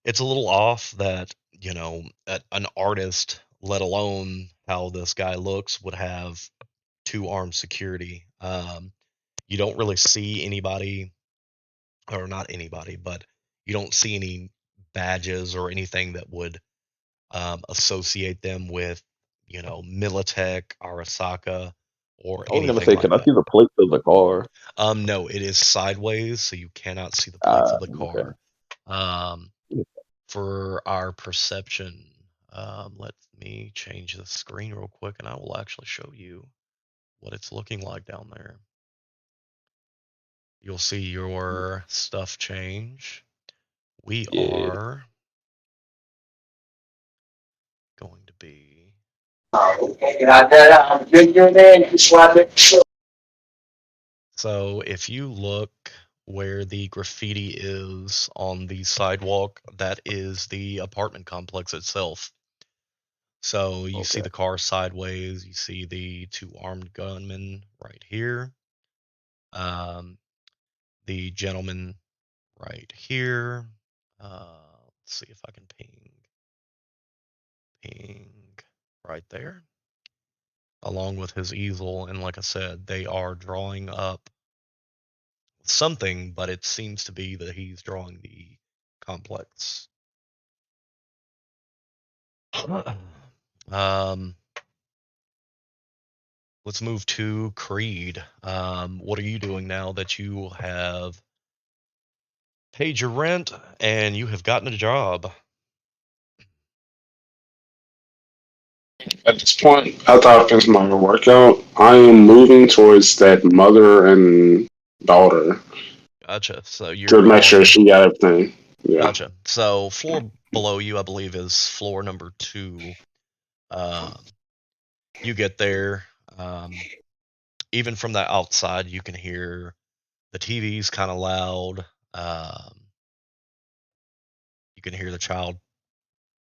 it's a little off that, an artist, let alone how this guy looks, would have two armed security. You don't really see anybody, or not anybody, but you don't see any badges or anything that would associate them with, Militech, Arasaka, or I was gonna anything say, like can I that. see the plates of the car? No, it is sideways, so you cannot see the plates of the Okay. car. Um, for our perception, let me change the screen real quick, and I will actually show you what it's looking like down there. You'll see your stuff change. We Yeah. are going to be. So if you look where the graffiti is on the sidewalk, that is the apartment complex itself. So you see Okay. the car sideways, you see the two armed gunmen right here. The gentleman right here. Let's see if I can ping right there, along with his easel. And like I said, they are drawing up something, but it seems to be that he's drawing the complex. um, let's move to Creed. What are you doing now that you have paid your rent and you have gotten a job? At this point, after I finish my workout, I am moving towards that mother and daughter Gotcha. So to you're make sure going. she got everything. Yeah. Gotcha. So floor below you, I believe, is floor number 2. Um, you get there. Even from the outside, you can hear the TV's kind of loud. You can hear the child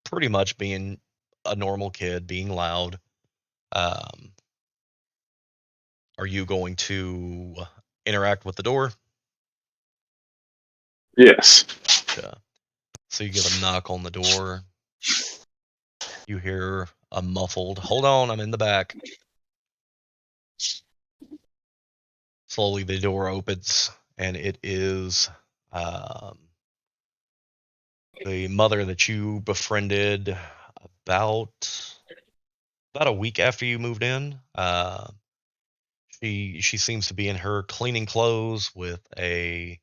pretty much being a normal kid, being loud. Um, are you going to interact with the door? Yes. So you get a knock on the door. You hear a muffled, "Hold on, I'm in the back." Slowly, the door opens, and it is um, the mother that you befriended about a week after you moved in. She seems to be in her cleaning clothes with a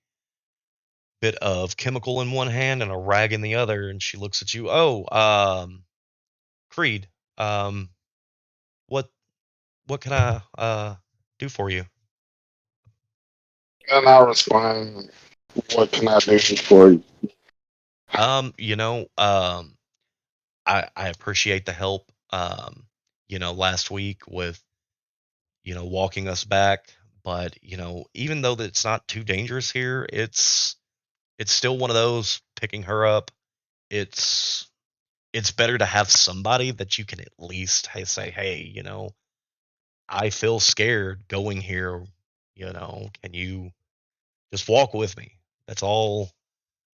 bit of chemical in one hand and a rag in the other, and she looks at you. Oh, Creed, um, what can I do for you? And I respond, what can I do for you? Um, you know, um, I appreciate the help. Last week with walking us back, but even though that it's not too dangerous here, it's still one of those picking her up. It's it's better to have somebody that you can at least say, hey, I feel scared going here. Can you just walk with me? That's all.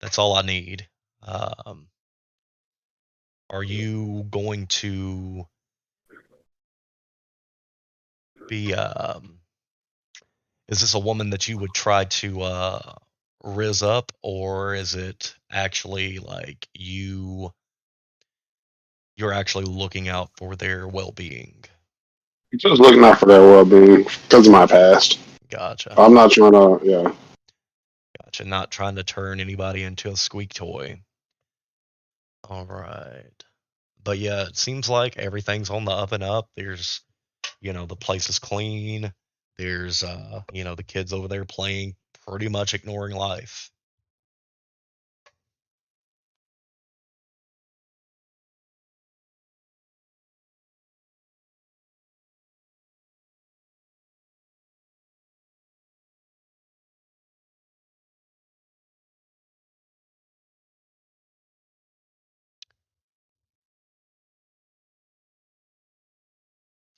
That's all I need. Um, are you going to be? Is this a woman that you would try to riz up, or is it actually like you're actually looking out for their well-being? Just looking out for their well-being because of my past. Gotcha. I'm not trying to, yeah. Gotcha. Not trying to turn anybody into a squeak toy. All right. But yeah, it seems like everything's on the up and up. There's, the place is clean. There's the kids over there playing, pretty much ignoring life.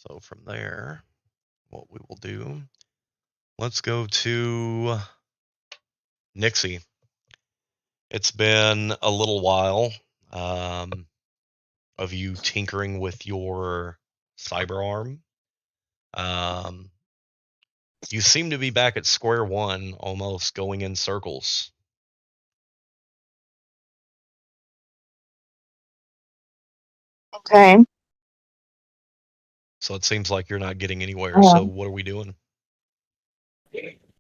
So from there, what we will do, let's go to Nixie. It's been a little while of you tinkering with your cyber arm. You seem to be back at square one, almost going in circles. Okay. So it seems like you're not getting anywhere. So what are we doing? I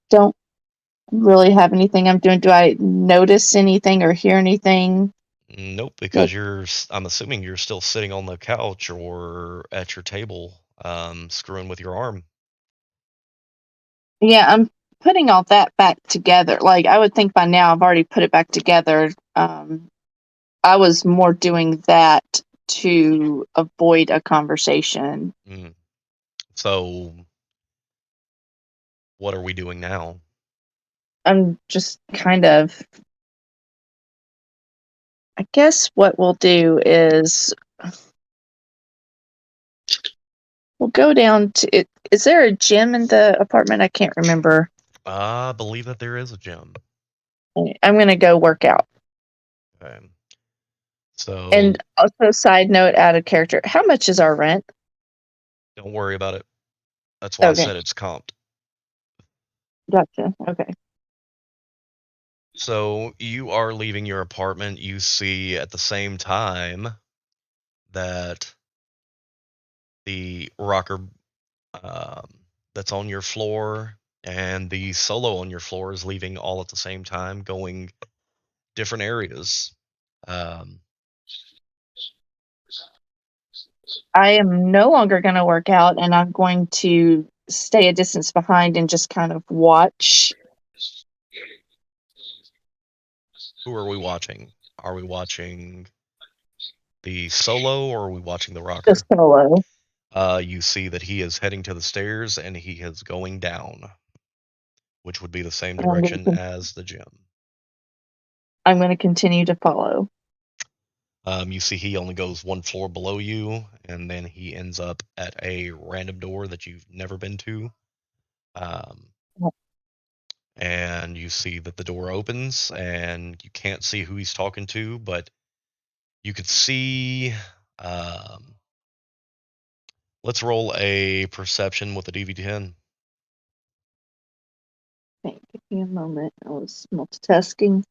don't really have anything I'm doing. Do I notice anything or hear anything? Nope, because I'm assuming you're still sitting on the couch or at your table, screwing with your arm. Yeah, I'm putting all that back together. Like, I would think by now I've already put it back together. I was more doing that to avoid a conversation. Mm. So what are we doing now? I'm just kind of. I guess what we'll do is we'll go down to it. Is there a gym in the apartment? I can't remember. I believe that there is a gym. I'm going to go work out. Okay. So And also, side note, out of character, how much is our rent? don't worry about it. That's why I Okay, said it's comped. gotcha. Okay. So you are leaving your apartment. You see at the same time that the rocker that's on your floor and the solo on your floor is leaving all at the same time, going different areas. I am no longer going to work out, and I'm going to stay a distance behind and just kind of watch. Who are we watching? Are we watching the solo or are we watching the rocker? Just solo. You see that he is heading to the stairs and he is going down, which would be the same direction as the gym. I'm going to continue to follow. You see he only goes one floor below you, and then he ends up at a random door that you've never been to. And you see that the door opens, and you can't see who he's talking to, but you could see. Let's roll a perception with a DV10. Okay, give me a moment. I was multitasking.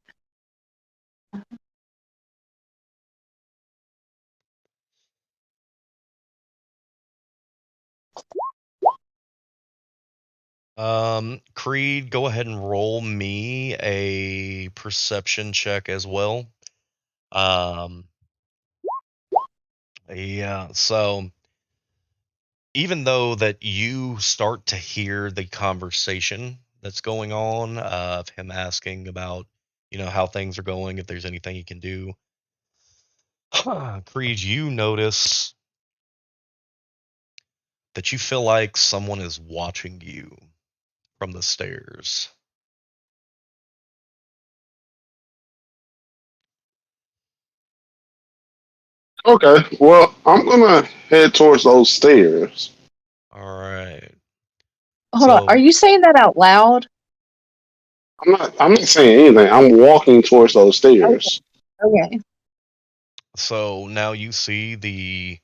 Creed, go ahead and roll me a perception check as well. Yeah, so even though that you start to hear the conversation that's going on of him asking about, how things are going, if there's anything you can do, Creed, you notice that you feel like someone is watching you from the stairs. Okay, well, I'm gonna head towards those stairs. All right. Hold on. Are you saying that out loud? I'm not saying anything. I'm walking towards those stairs. Okay. So now you see the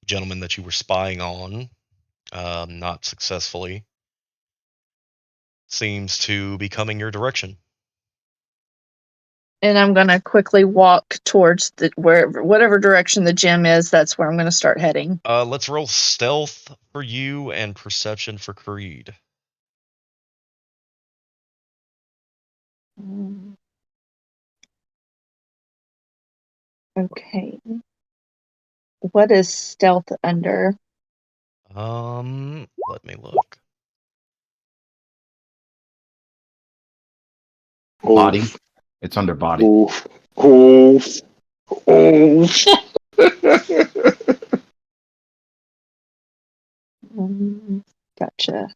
gentleman that you were spying on, not successfully, seems to be coming your direction. And I'm gonna quickly walk towards whatever direction the gym is. That's where I'm gonna start heading. Let's roll stealth for you and perception for Creed. Okay. What is stealth under? Let me look. Body. Oof, It's under body. oof, oof, oof. Gotcha.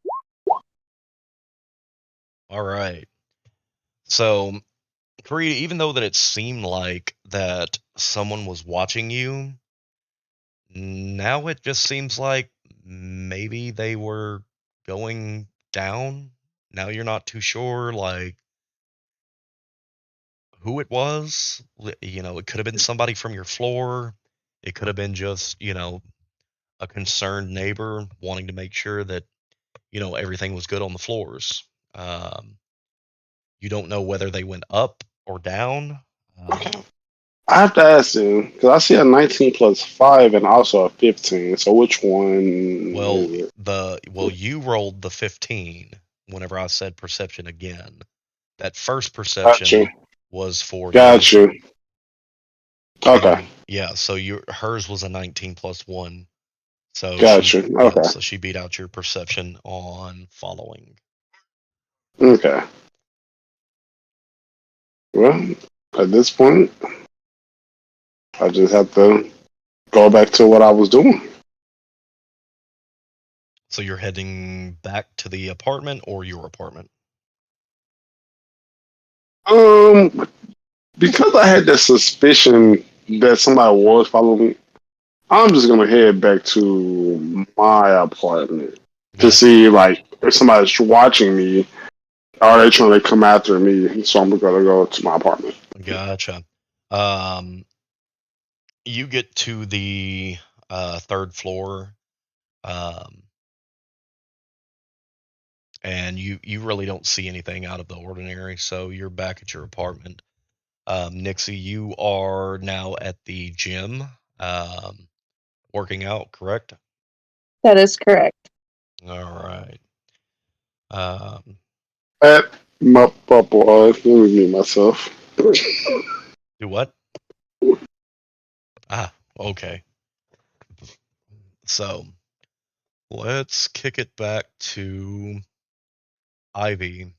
All right. So, Creed, even though that it seemed like that someone was watching you, now it just seems like maybe they were going down. Now you're not too sure, like, who it was. It could have been somebody from your floor. It could have been just, a concerned neighbor wanting to make sure that, everything was good on the floors. Um, you don't know whether they went up or down. Um, I have to ask you because I see a 19 plus 5 and also a 15. So which one well, is it? you rolled the 15 whenever I said perception again. That first Got you. perception was for Got Daisy. you. Okay. Yeah, so hers was a 19 plus 1. So Got she, you. yeah, Okay. so she beat out your perception on following. Okay. Well, at this point, I just have to go back to what I was doing. So you're heading back to the apartment or your apartment? Um, because I had that suspicion that somebody was following me, I'm just gonna head back to my apartment to Gotcha. see like if somebody's watching me. Are they trying to come after me? So I'm gonna go to my apartment. Gotcha. Um, you get to the third floor, um, and you really don't see anything out of the ordinary. So you're back at your apartment. Nixie, you are now at the gym, working out, correct? That is correct. All right. Um, At my bubble, let me mute myself. do what? Ah, okay. So let's kick it back to Ivy.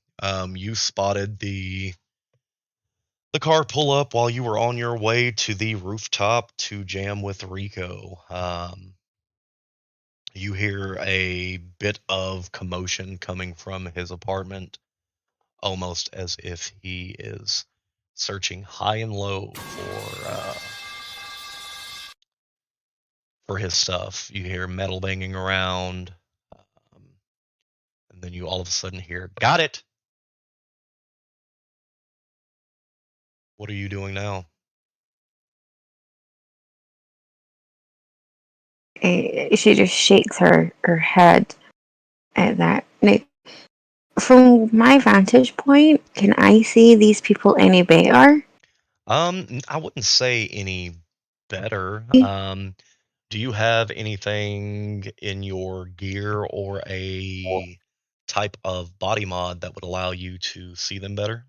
You spotted the car pull up while you were on your way to the rooftop to jam with Rico. You hear a bit of commotion coming from his apartment, almost as if he is searching high and low for his stuff. You hear metal banging around, um, and then you all of a sudden hear, "Got it." What are you doing now? She just shakes her head at that. Now, from my vantage point, can I see these people any better? I wouldn't say any better. Do you have anything in your gear or a type of body mod that would allow you to see them better?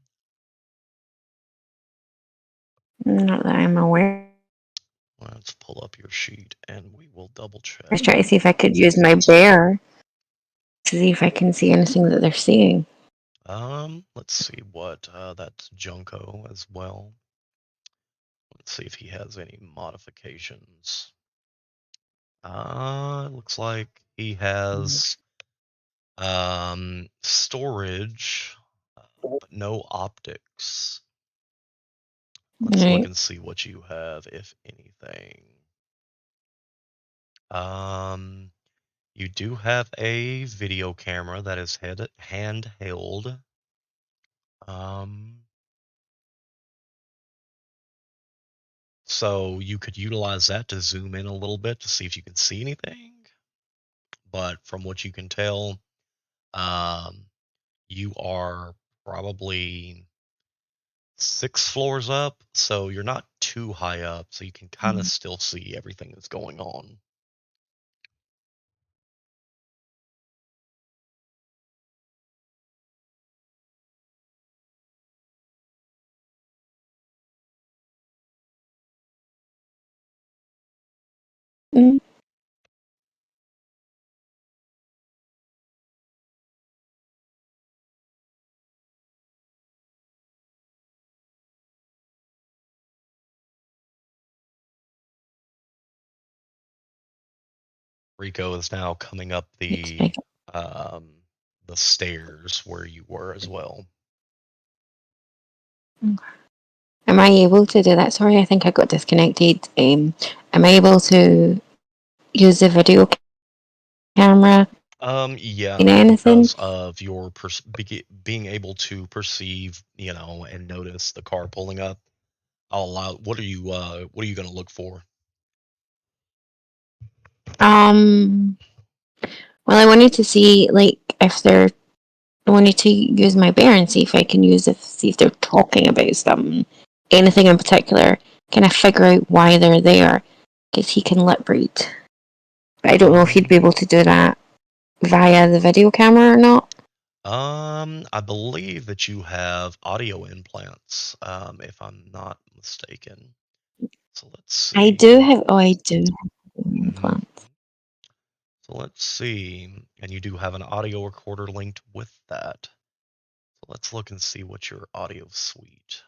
Not that I'm aware. Let's pull up your sheet and we will double I was check. trying to see if I could use my bear to see if I can see anything that they're seeing. Let's see what that's Junko as well. Let's see if he has any modifications. Looks like he has storage, but no optics. Let's look Right. and see what you have, if anything. Um, you do have a video camera that is handheld. Um, so you could utilize that to zoom in a little bit to see if you can see anything. But from what you can tell, um, you are probably 6 floors up, so you're not too high up, so you can kind of still see everything that's going on. Mm. Rico is now coming up um, the stairs where you were as well. Am I able to do that? Sorry, I think I got disconnected. Am I able to use the video camera Yeah, in anything? because of your being able to perceive, and notice the car pulling up. I'll allow. What are you going to look for? Well, I wanted to see like if they're. I wanted to use my bear and see if I can see if they're talking about something, anything in particular. Can I figure out why they're there? Because he can lip read, but I don't know if he'd be able to do that via the video camera or not. I believe that you have audio implants, if I'm not mistaken. So let's see. I do have. Oh, I do have Mhm. implants. So let's see. And you do have an audio recorder linked with that. So let's look and see what your audio suite.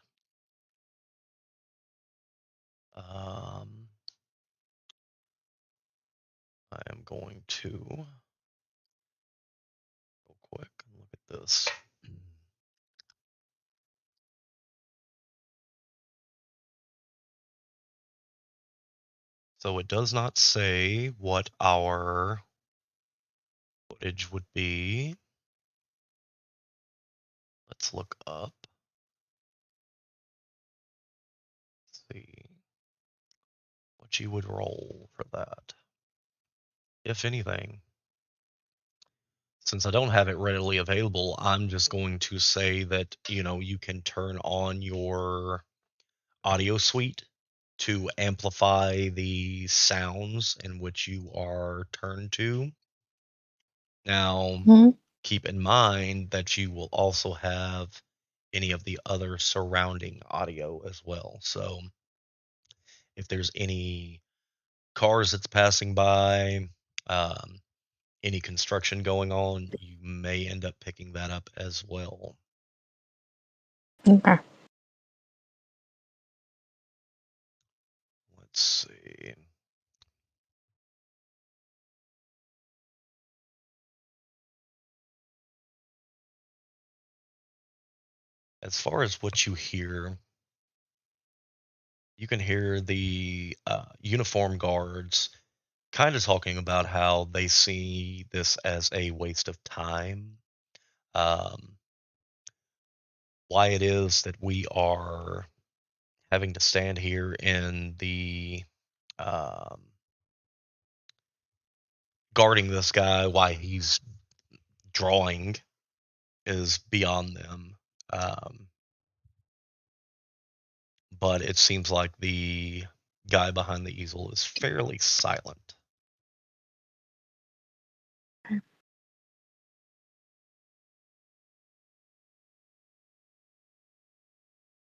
I am going to go quick and look at this. So it does not say what our footage would be. Let's look up. Let's see what you would roll for that, if anything. Since I don't have it readily available, I'm just going to say that, you can turn on your audio suite to amplify the sounds in which you are turned to. Now, Hmm? keep in mind that you will also have any of the other surrounding audio as well. So if there's any cars that's passing by, um, any construction going on, you may end up picking that up as well. Okay. Let's see. As far as what you hear, you can hear the uniform guards kind of talking about how they see this as a waste of time. Um, why it is that we are having to stand here in the um, guarding this guy, why he's drawing is beyond them. Um, but it seems like the guy behind the easel is fairly silent.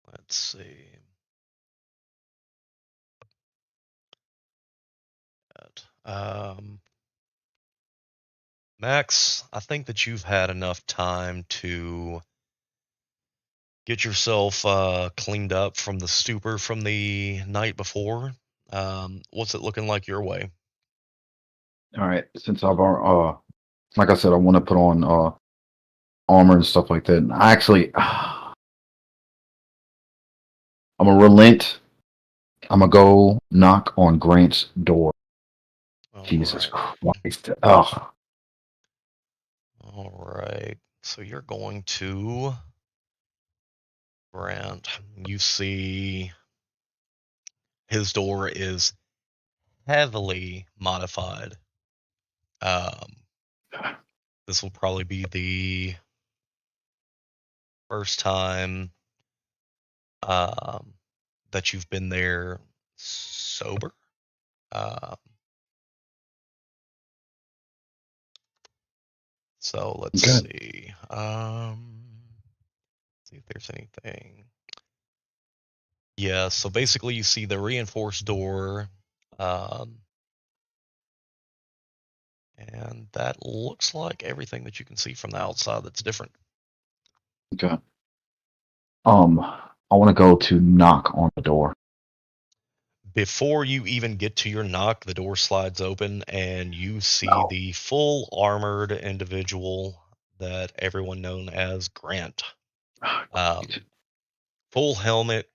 Let's see. Max, I think that you've had enough time to get yourself cleaned up from the stupor from the night before. What's it looking like your way? All right, since like I said, I want to put on armor and stuff like that. And I actually, I'm gonna relent. I'm gonna go knock on Grant's door. All Jesus right. Christ! Oh, All right. So you're going to Grant. You see his door is heavily modified. Um, this will probably be the first time um, that you've been there sober. Um, so let's good. see. See if there's anything. Yeah. So basically, you see the reinforced door. Um, And that looks like everything that you can see from the outside that's different. Okay. I want to go to knock on the door. Before you even get to your knock, the door slides open and you see No. the full armored individual that everyone known as Grant. Full helmet,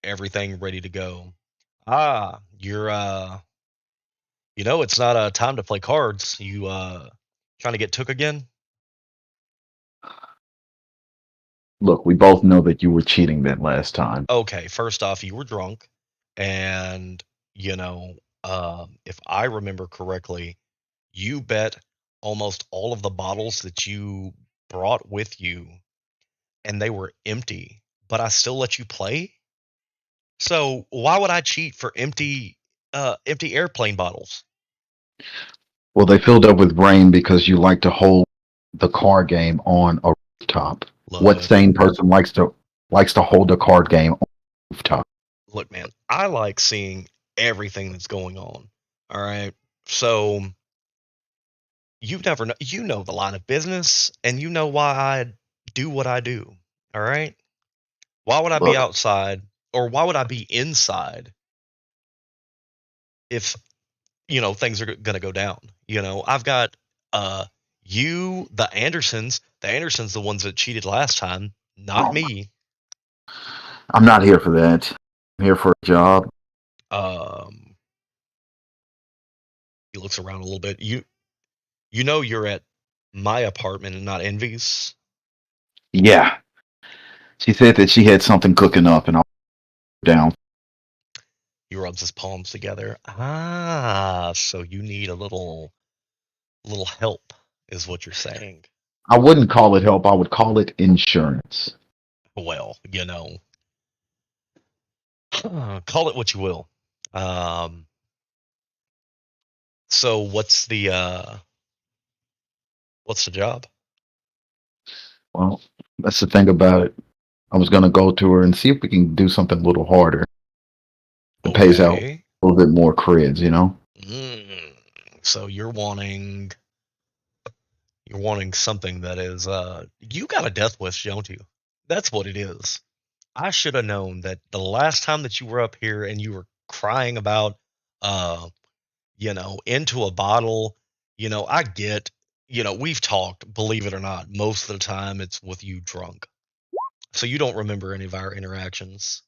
everything ready to go. You're it's not time to play cards. You trying to get took again? Look, we both know that you were cheating that last time. Okay, first off, you were drunk, and if I remember correctly, you bet almost all of the bottles that you brought with you, and they were empty, but I still let you play. So why would I cheat for empty airplane bottles? Well, they filled up with rain because you like to hold the card game on a rooftop. What Look, sane person likes to hold a card game on a rooftop? look, man, I like seeing everything that's going on. All right, so you know the line of business, and you know why I do what I do. All right, why would I be Look, outside, or why would I be inside if things are going to go down? I've got uh the Andersons, the ones that cheated last time, not um, me. I'm not here for that. I'm here for a job. um he looks around a little bit. You're at my apartment and not Envy's. Yeah. She said that she had something cooking up, and I'll down. He rubs his palms together. So you need a little help, is what you're saying. I wouldn't call it help. I would call it insurance. Well, call it what you will. um so what's the job? Well, that's the thing about it. I was gonna go to her and see if we can do something a little harder. It pays out Okay. a little bit more creds, you know? Mm. So you're wanting something that is you got a death wish, don't you? That's what it is. I should have known that the last time that you were up here and you were crying about uh into a bottle. I get, we've talked, believe it or not, most of the time it's with you drunk. So you don't remember any of our interactions,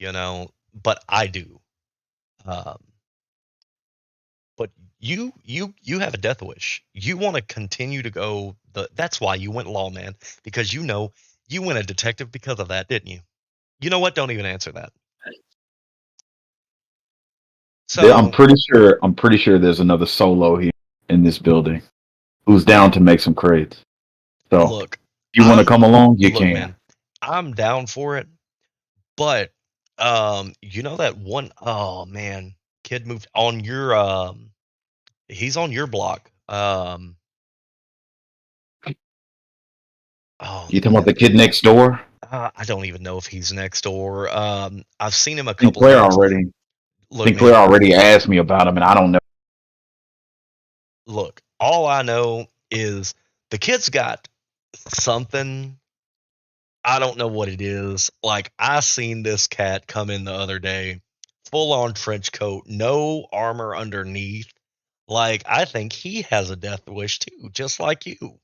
but I do. Um but you have a death wish. You want to continue to go that's why you went lawman, because you went a detective because of that, didn't you? You know what? Don't even answer that. I'm So, pretty sure. I'm pretty sure there's another solo here in this building who's down to make some creds. So look, if you want to I'm come along, you look, can. man, I'm down for it, but that one, oh man, kid moved on your he's on your block. Oh You talking about man, the kid next door? I don't even know if he's next door. I've seen him a couple Sinclair times. already. Look, Sinclair man, already asked me about him, and I don't know. look, all I know is the kid's got something. I don't know what it is. Like, I seen this cat come in the other day, full on trench coat, no armor underneath. Like, I think he has a death wish too, just like you.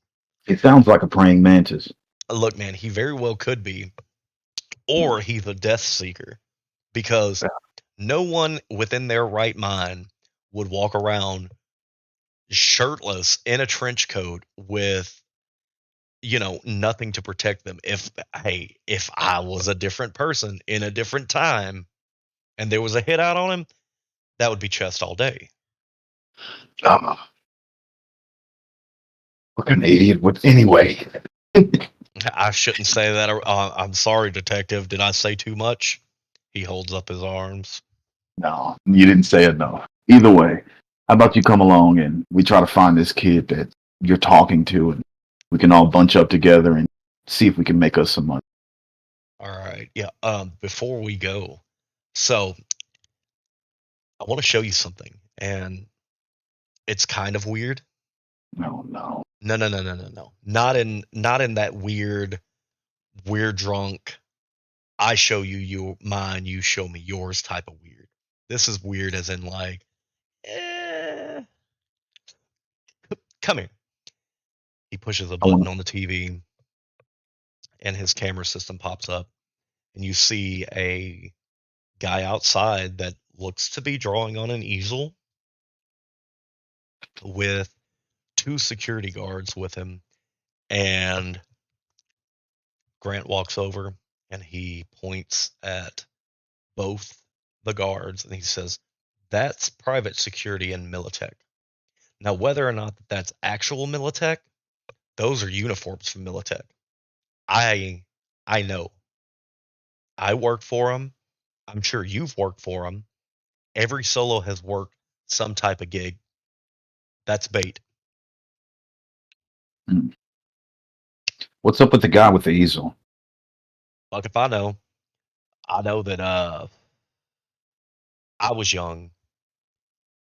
It sounds like a praying mantis. Look, man, he very well could be, or he's a death seeker, because no one within their right mind would walk around shirtless in a trench coat with nothing to protect them. If I was a different person in a different time and there was a hit out on him, that would be chest all day. Oh, what an idiot would anyway. I shouldn't say that. I'm sorry, detective. Did I say too much? He holds up his arms. No, you didn't say it. No. Either way, how about you come along and we try to find this kid that you're talking to, and we can all bunch up together and see if we can make us some money. All right. Yeah. Before we go, so I want to show you something, and It's kind of weird. No, no. No. Not in that weird, we're drunk. I show you mine, you show me yours type of weird. This is weird as in like, eh, come here. He pushes a I want button on the TV and his camera system pops up and you see a guy outside that looks to be drawing on an easel with two security guards with him. And Grant walks over and he points at both the guards and he says, "That's private security in Militech." Now, whether or not that's actual Militech, those are uniforms from Militech. I know. I work for them. I'm sure you've worked for them. Every solo has worked some type of gig. That's bait. Mm. What's up with the guy with the easel? Like if I know that I was young.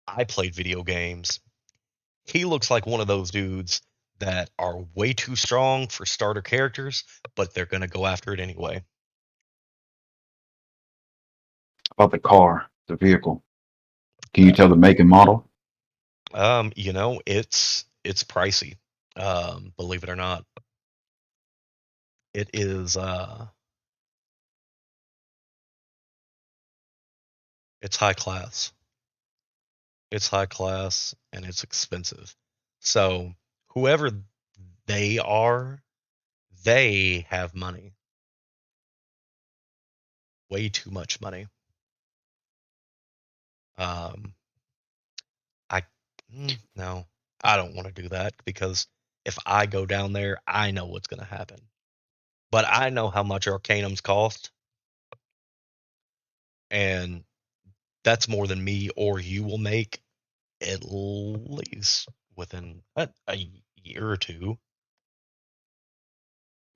I played video games. He looks like one of those dudes that are way too strong for starter characters, but they're gonna go after it anyway. About the car, the vehicle. Can you tell the make and model? It's pricey. Believe it or not. It is it's high class. It's high class and it's expensive. So whoever they are, they have money. Way too much money. Um I no, I don't want to do that because if I go down there, I know what's going to happen. But I know how much Arcanums cost, and that's more than me or you will make at least within a year or two.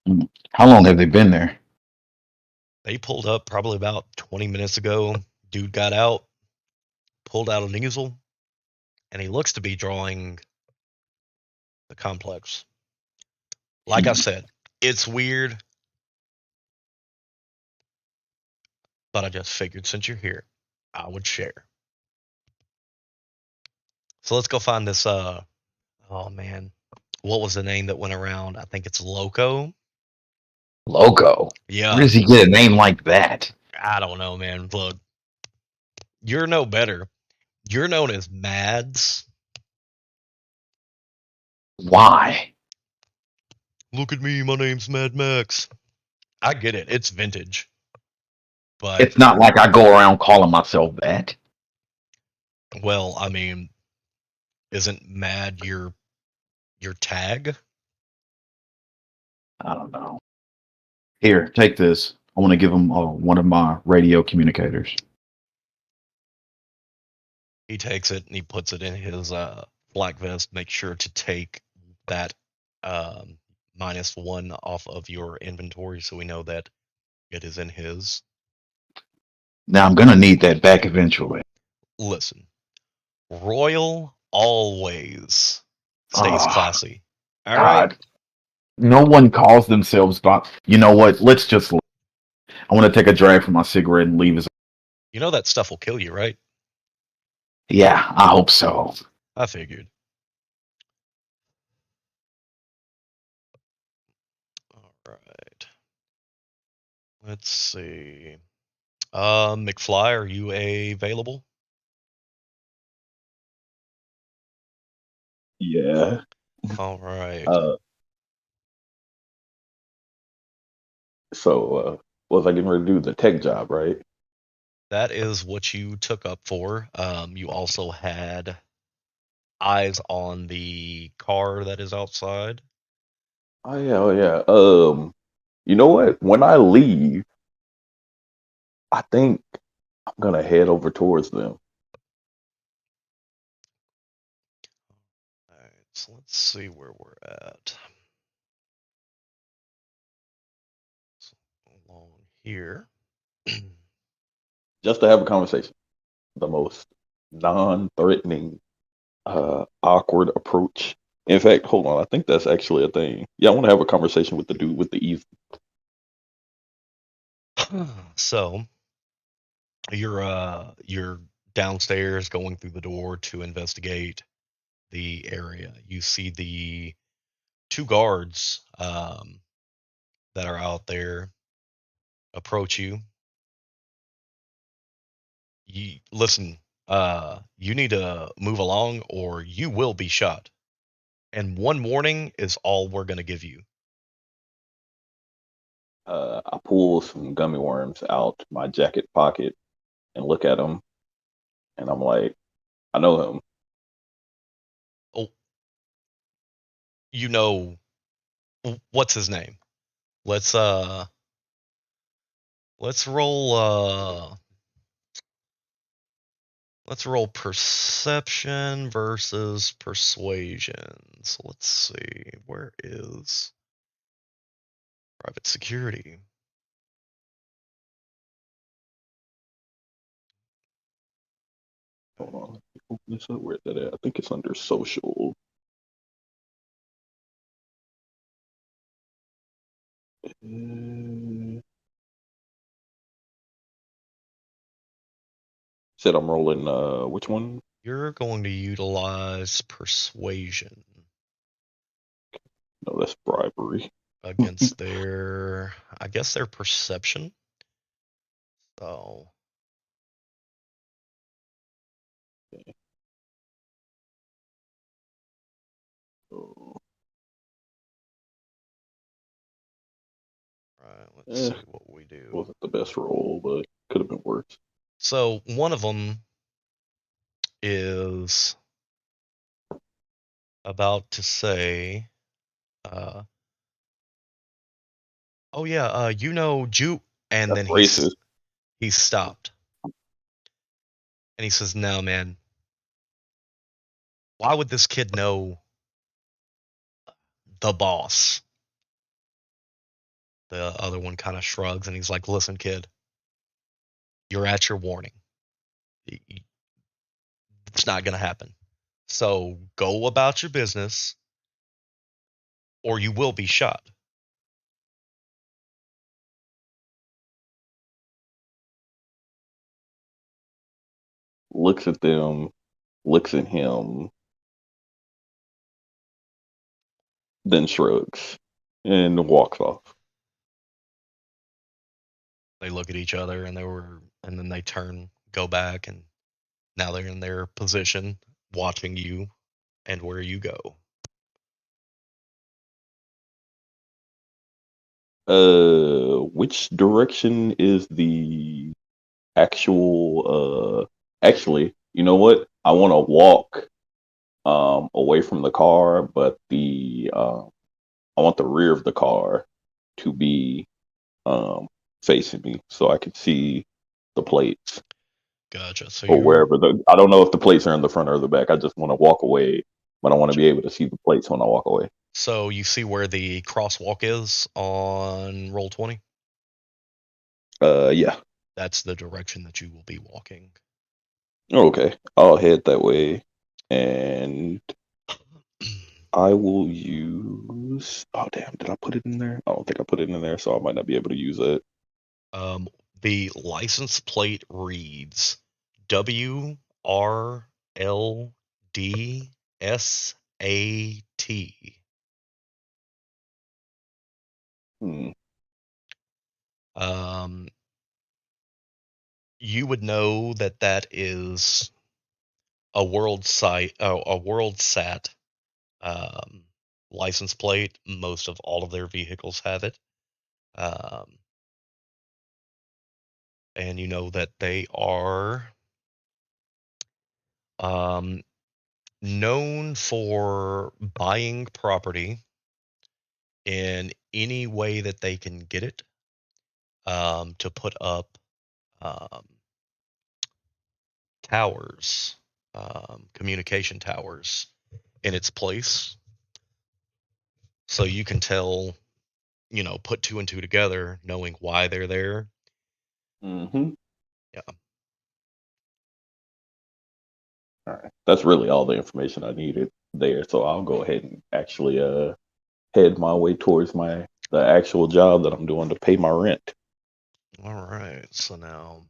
Mm. How long have they been there? They pulled up probably about 20 minutes ago. Dude got out, pulled out an easel, and he looks to be drawing the complex. Like I Mm. said, it's weird, but I just figured since you're here, I would share. So let's go find this oh man. What was the name that went around? I think it's Loco. Loco. Where Yeah. does he get a name like that? I don't know, man. Look, you're no better. You're known as Mads. Why? Look at me, my name's Mad Max. I get it. It's vintage. But It's not like I go around calling myself that. well, I mean, isn't Mad your tag? I don't know. Here, take this. I want to give him one of my radio communicators. He takes it and he puts it in his black vest. Make sure to take that -1 off of your inventory so we know that it is in his. Now I'm gonna need that back eventually. Listen, Royal always stays Oh classy. All right. God, no one calls themselves Bob. You know what? Let's just. I want to take a drag from my cigarette and leave. You know that stuff will kill you, right? Yeah, I hope so. I figured. All right. Let's see. McFly, are you available? Yeah. All right. Uh, was I getting ready to do the tech job, right? That is what you took up for. You also had eyes on the car that is outside. Oh yeah, oh yeah. You know what? When I leave, I think I'm gonna head over towards them. All right. So let's see where we're at. So along here. Just to have a conversation. The most non-threatening Awkward approach. In fact, hold on. I think that's actually a thing. Yeah, I want to have a conversation with the dude with the easel. So you're downstairs going through the door to investigate the area. You see the two guards that are out there approach you. You listen. You need to move along, or you will be shot. And one warning is all we're gonna give you. I pull some gummy worms out my jacket pocket and look at him, and I'm like, I know him. Oh, you know what's his name? Let's uh let's roll let's roll perception versus persuasion. So let's see, where is private security? Hold on, let me open this up. Where's that at? I think it's under social. Said I'm rolling. Which one? You're going to utilize persuasion No, that's bribery. against their, I guess their perception. So Oh, right, let's see what we do. wasn't the best roll, but could have been worse. So one of them is about to say, "Oh yeah, you know Jew," and That's then racist. he's stopped, and he says, "No, man, why would this kid know the boss?" The other one kind of shrugs, and he's like, "Listen, kid, you're at your warning. It's not gonna happen. So go about your business, or you will be shot." Looks at them, looks at him, then shrugs and walks off. They look at each other, and then they turn, go back, and now they're in their position, watching you and where you go. Which direction is the actual? Actually, you know what? I want to walk away from the car, but the I want the rear of the car to be um facing me so I can see the plates Gotcha. So or you're wherever the. I don't know if the plates are in the front or the back. I just want to walk away, but I want to gotcha. be able to see the plates when I walk away. So you see where the crosswalk is on roll 20? Yeah. That's the direction that you will be walking. Okay. I'll head that way, and I will use. Oh damn! Did I put it in there? I don't think I put it in there, so I might not be able to use it. The license plate reads WRLDSAT. Hmm. Um, you would know that that is a a world sat um, license plate. Most of all of their vehicles have it. Um, and you know that they are um, known for buying property in any way that they can get it, to put up um, towers, communication towers in its place. So you can tell, put two and two together, knowing why they're there. Mm-hmm. Yeah. All right. That's really all the information I needed there. So I'll go ahead and actually head my way towards the actual job that I'm doing to pay my rent. All right. So now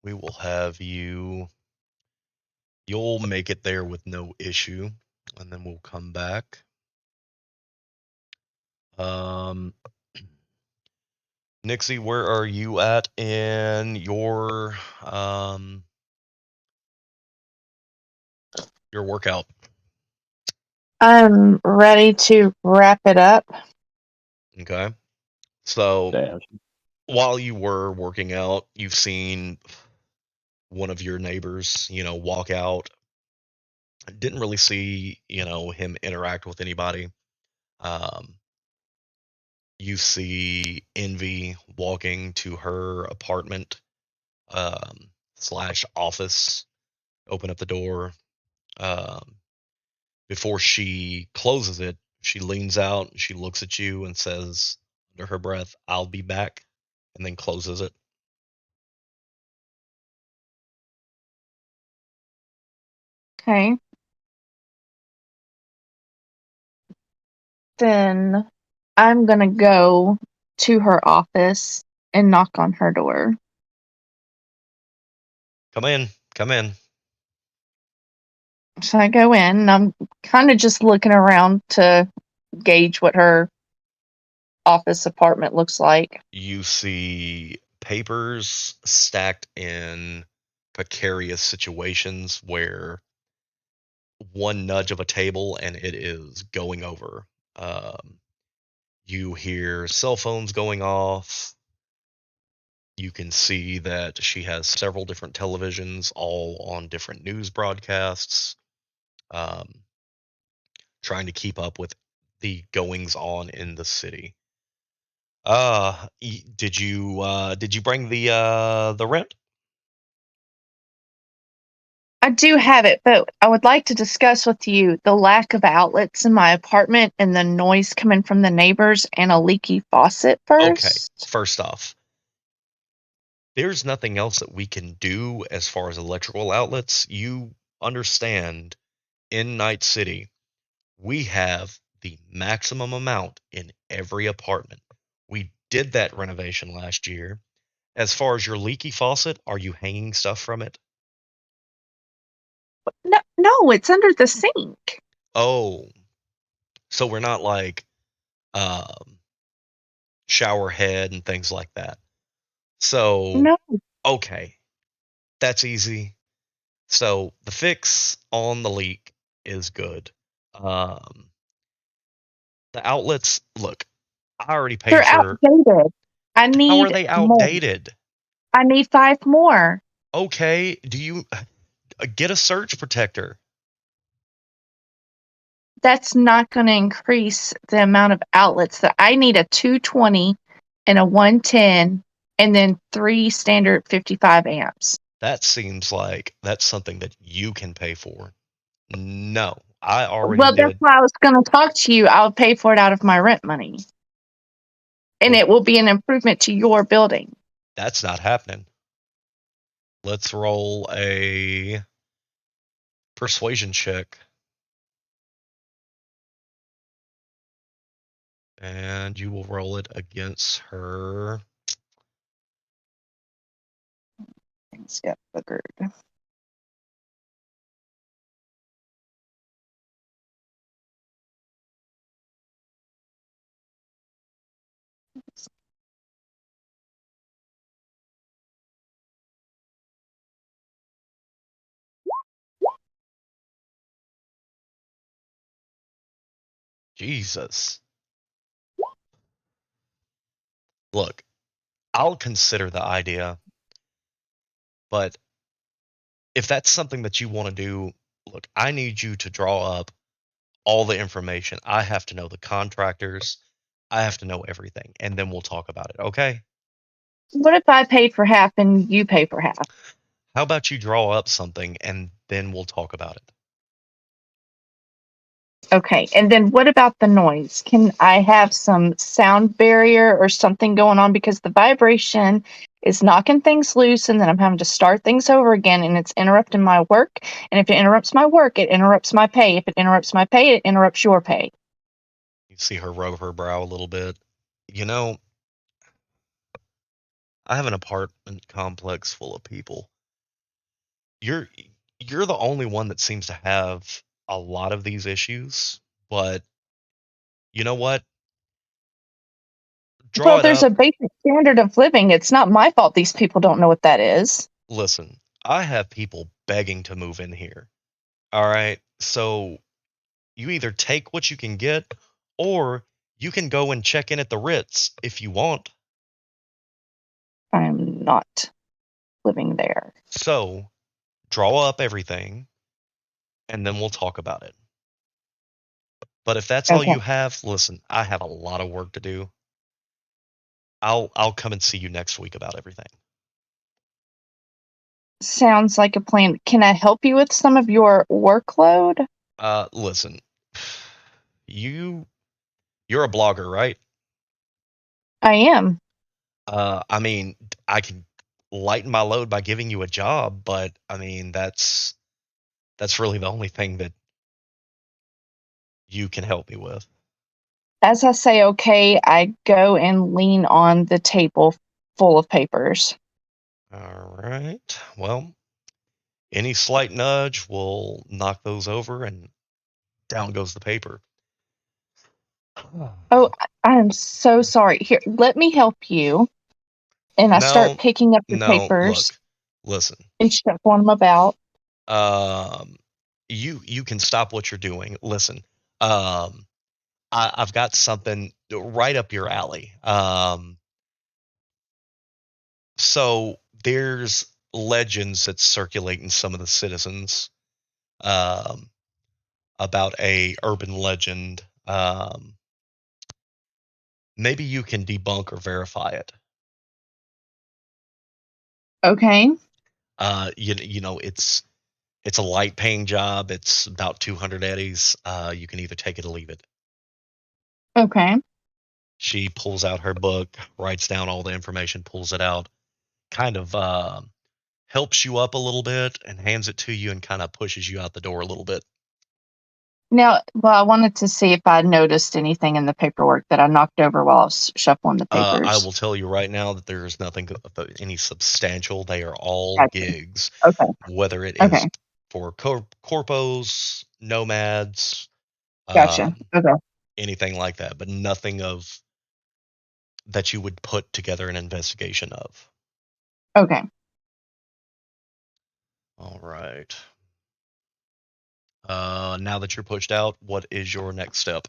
we will have you. You'll make it there with no issue, and then we'll come back. Um, Nixie, where are you at in your workout? I'm ready to wrap it up. Okay. So Damn. while you were working out, you've seen one of your neighbors, walk out. Didn't really see, him interact with anybody. Um, you see Envy walking to her apartment, slash office, open up the door. Um, Before she closes it, she leans out, she looks at you and says under her breath, "I'll be back," and then closes it. Okay. Then I'm going to go to her office and knock on her door. Come in, come in. So I go in and I'm kind of just looking around to gauge what her office apartment looks like. You see papers stacked in precarious situations where one nudge of a table and it is going over. Um, you hear cell phones going off. You can see that she has several different televisions, all on different news broadcasts, um, trying to keep up with the goings on in the city. Did you bring the rent? I do have it, but I would like to discuss with you the lack of outlets in my apartment and the noise coming from the neighbors and a leaky faucet Okay, first. first off, there's nothing else that we can do as far as electrical outlets. You understand, in Night City, we have the maximum amount in every apartment. We did that renovation last year. As far as your leaky faucet, are you hanging stuff from it? No, no, it's under the sink. Oh, so we're not like um, shower head and things like that. So, No, okay, that's easy. So the fix on the leak is good. Um, the outlets, look, I already they're paid for. outdated. I How are need they more. outdated? I need 5 more. Okay, do you get a surge protector? That's not going to increase the amount of outlets that I need. A 220 and a 110 and then 3 standard 55 amps. That seems like that's something that you can pay for. No, I already Well, that's did. why I was going to talk to you. I'll pay for it out of my rent money. And Well, it will be an improvement to your building. that's not happening. Let's roll a persuasion check. And you will roll it against her. Things got boogered. Jesus. Look, I'll consider the idea, but if that's something that you want to do, look, I need you to draw up all the information. I have to know the contractors. I have to know everything, and then we'll talk about it, okay? What if I paid for half and you pay for half? How about you draw up something and then we'll talk about it? Okay. And then what about the noise? Can I have some sound barrier or something going on? Because the vibration is knocking things loose, and then I'm having to start things over again, and it's interrupting my work. And if it interrupts my work, it interrupts my pay. If it interrupts my pay, it interrupts your pay. You see her rub her brow a little bit. You know, I have an apartment complex full of people. You're you're the only one that seems to have a lot of these issues, but you know what? Draw Well, it there's up. a basic standard of living. It's not my fault these people don't know what that is. Listen, I have people begging to move in here. All right. So you either take what you can get or you can go and check in at the Ritz if you want. I'm not living there. So draw up everything and then we'll talk about it. But if that's all Okay. you have, listen, I have a lot of work to do. I'll come and see you next week about everything. Sounds like a plan. Can I help you with some of your workload? Listen, you're a blogger, right? I am. I mean, I can lighten my load by giving you a job, but I mean, that's really the only thing that you can help me with. As I say okay, I go and lean on the table full of papers. All right. Well, any slight nudge will knock those over and down goes the paper. Oh, I am so sorry. Here, let me help you. And I start No, picking up the no, papers look, listen. and shuffling them about. Um, you can stop what you're doing. Listen, I've got something right up your alley. So there's legends that circulate in some of the citizens, um, about a urban legend. Maybe you can debunk or verify it. Okay. You know, it's a light paying job. It's about 200 eddies. You can either take it or leave it. Okay. She pulls out her book, writes down all the information, pulls it out, kind of helps you up a little bit, and hands it to you, and kind of pushes you out the door a little bit. Now, well, I wanted to see if I noticed anything in the paperwork that I knocked over while I was shuffling the I papers. will tell you right now that there's nothing any substantial. They are all Gotcha. gigs, Okay. whether it Okay. is for corpos, nomads, Gotcha. um, Okay. anything like that, but nothing of that you would put together an investigation of. Okay. All right. Now that you're pushed out, what is your next step?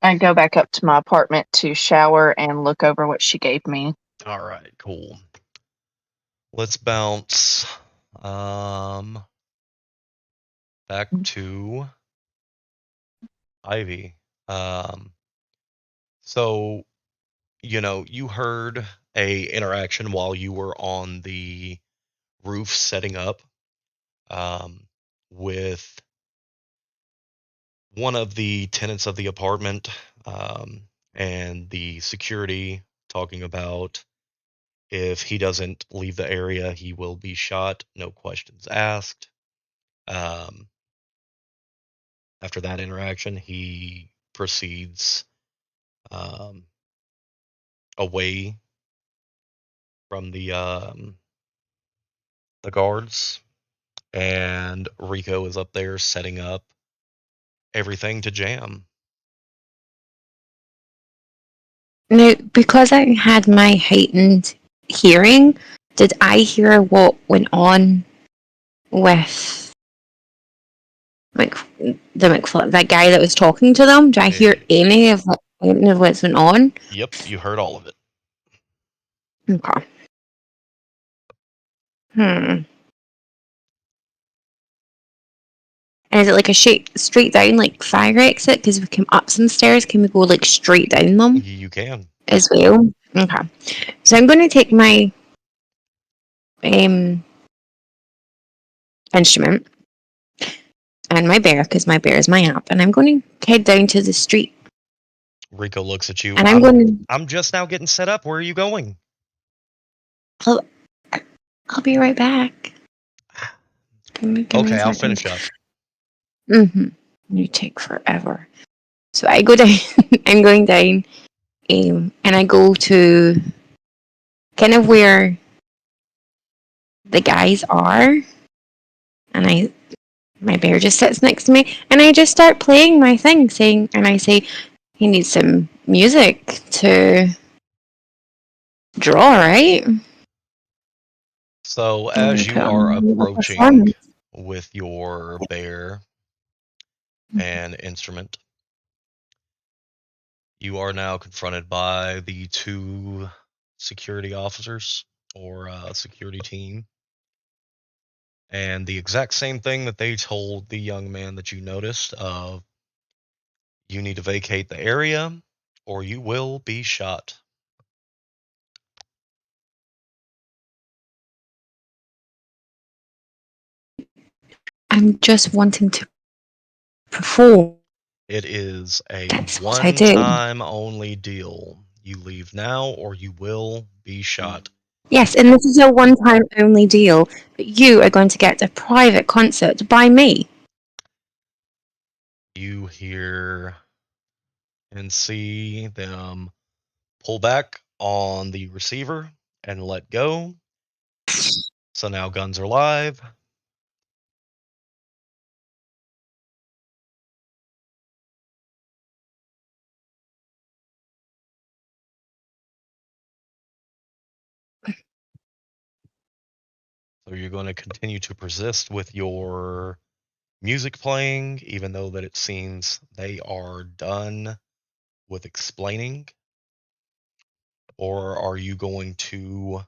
I go back up to my apartment to shower and look over what she gave me. All right, cool. Let's bounce back to Ivy. So you heard a interaction while you were on the roof setting up, with one of the tenants of the apartment, and the security talking about if he doesn't leave the area, he will be shot, no questions asked. Um, After that interaction, he proceeds, um, away from the guards, and Rico is up there setting up everything to jam. Now, because I had my heightened hearing, did I hear what went on with that guy that was talking to them? Do I hear Eh, any of what's went on? Yep, you heard all of it. Okay. Hmm. And is it like a straight down, like fire exit? Because we came up some stairs. Can we go like straight down them You can. as well? Okay. So I'm going to take my instrument and my bear, because my bear is my app, and I'm going to head down to the street. Rico looks at you. And I'm going to. I'm just now getting set up. Where are you going? I'll, I'll be right back. Give me Okay, a I'll second. finish up. You take forever. So I go down. I'm going down, and I go to kind of where the guys are, and my bear just sits next to me, and I just start playing my thing, and I say, he needs some music to draw, right? So And I as put you on are a little approaching performance. with your bear and instrument, you are now confronted by the two security officers or security team. And the exact same thing that they told the young man that you noticed of you need to vacate the area or you will be shot. I'm just wanting to perform. It is a That's what I do. one-time only deal. You leave now or you will be shot. Yes, and this is a one-time only deal. But you are going to get a private concert by me. You hear and see them pull back on the receiver and let go. So now guns are live. So you're going to continue to persist with your music playing, even though that it seems they are done with explaining? Or are you going to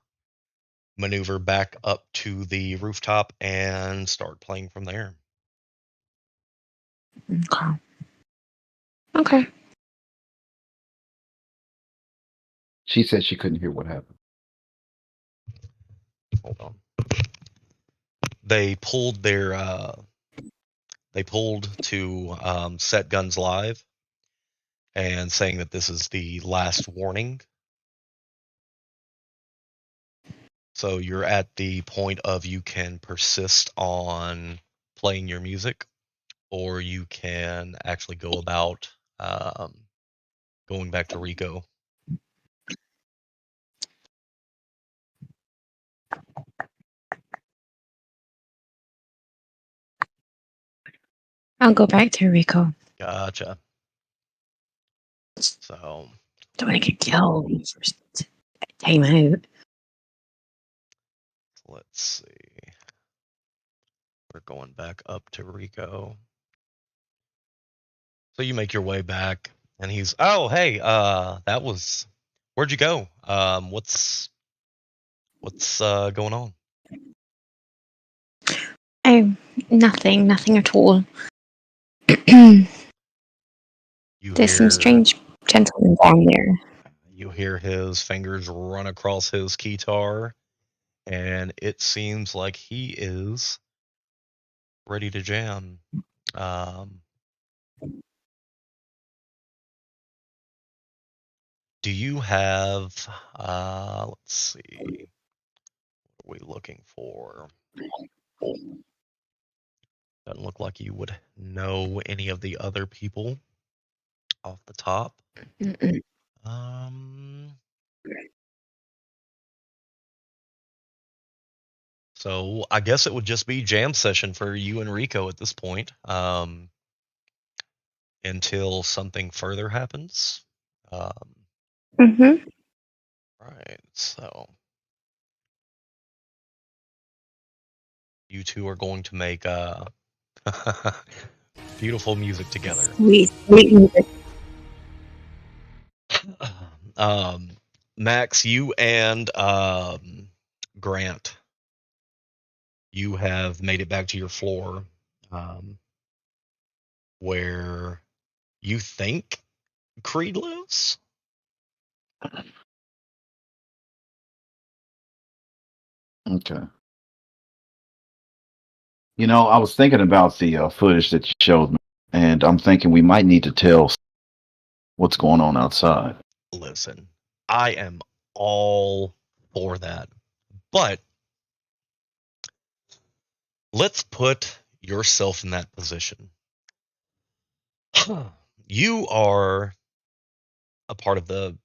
maneuver back up to the rooftop and start playing from there? Okay. Okay. She said she couldn't hear what happened. Hold on. They pulled their they pulled to set guns live and saying that this is the last warning. So you're at the point of you can persist on playing your music, or you can actually go about going back to Rico. I'll go back to Rico. Gotcha. So Don't want to get killed first time out. let's see. We're going back up to Rico. So you make your way back, and he's, oh hey, that was, where'd you go? What's going on? Oh, nothing at all. You There's some hear strange gentlemen down there. you hear his fingers run across his guitar, and it seems like he is ready to jam. Um, do you have? Let's see. What are we looking for? Doesn't look like you would know any of the other people off the top. Mm-mm. So I guess it would just be jam session for you and Rico at this point, until something further happens. Mm-hmm. Right. So you two are going to make beautiful music together. Sweet music. Um, Max, you and Grant, you have made it back to your floor, where you think Creed lives. Okay. You know, I was thinking about the footage that you showed me, and I'm thinking we might need to tell what's going on outside. Listen, I am all for that. But let's put yourself in that position. You are a part of the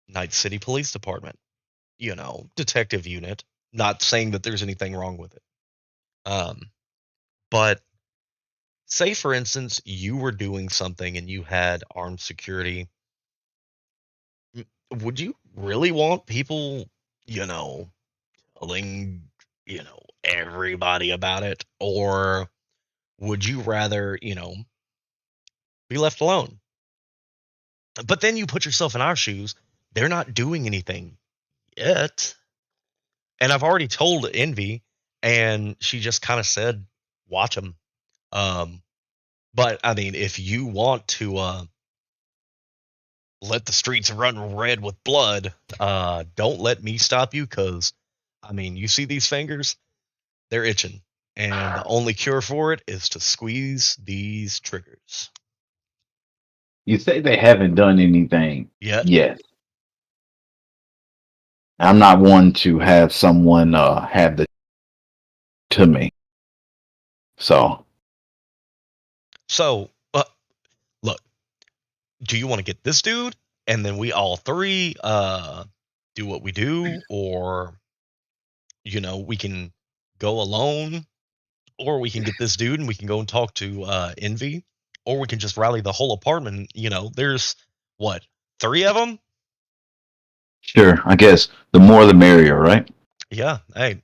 Night City Police Department, detective unit. Not saying that there's anything wrong with it. But say, for instance, you were doing something and you had armed security. Would you really want people, telling, everybody about it? Or would you rather, be left alone? But then you put yourself in our shoes. They're not doing anything yet. And I've already told Envy, and she just kind of said, watch them. But I mean, if you want to let the streets run red with blood, don't let me stop you, because, I mean, you see these fingers? They're itching. And the only cure for it is to squeeze these triggers. You say they haven't done anything Yet. yet. I'm not one to have someone have the to me. So So, look, do you want to get this dude, and then we all three do what we do? Or, we can go alone, or we can get this dude and we can go and talk to Envy, or we can just rally the whole apartment. There's what, 3 of them? sure, I guess the more the merrier, right? Yeah. Hey,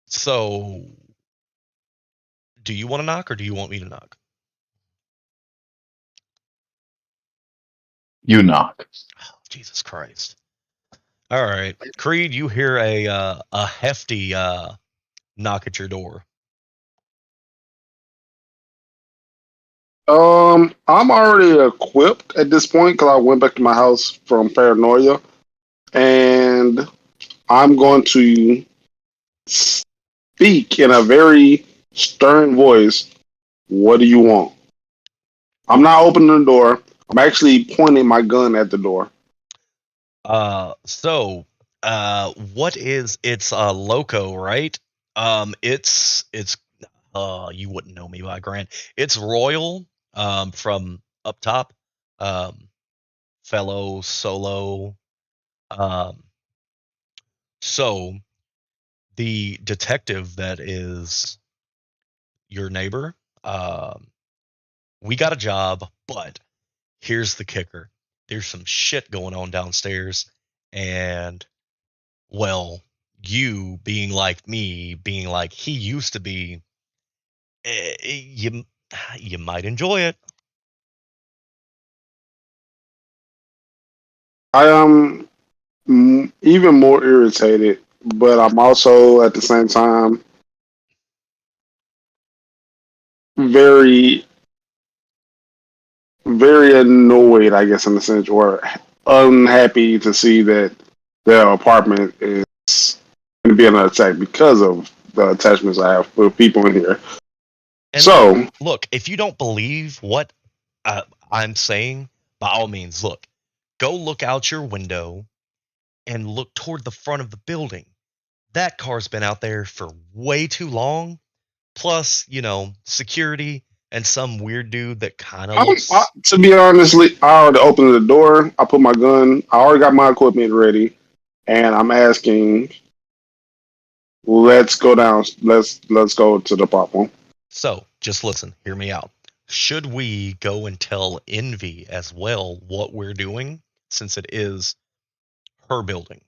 so do you want to knock, or do you want me to knock? You knock. Oh, Jesus Christ. All right, Creed, you hear a hefty knock at your door. I'm already equipped at this point because I went back to my house from paranoia, and I'm going to speak in a very stern voice. What do you want? I'm not opening the door. I'm actually pointing my gun at the door. So what is it's Loco, right? It's you wouldn't know me by Grant. It's Royal from up top. Um Fellow solo. Um so the detective that is your neighbor, um we got a job, but here's the kicker. There's some shit going on downstairs, and, well, you being like me, being like he used to be, you might enjoy it. I am even more irritated, but I'm also at the same time very, very annoyed, I guess, in the sense, or unhappy to see that the apartment is going to be under attack because of the attachments I have with people in here. And So, look, if you don't believe what I'm saying, by all means, look, go look out your window and look toward the front of the building. That car's been out there for way too long. Plus, security and some weird dude that kind of looks. to be honestly, I already opened the door. I put my gun. I already got my equipment ready, and I'm asking, let's go down. Let's go to the platform. So, just listen, hear me out. Should we go and tell Envy as well what we're doing, since it is her building?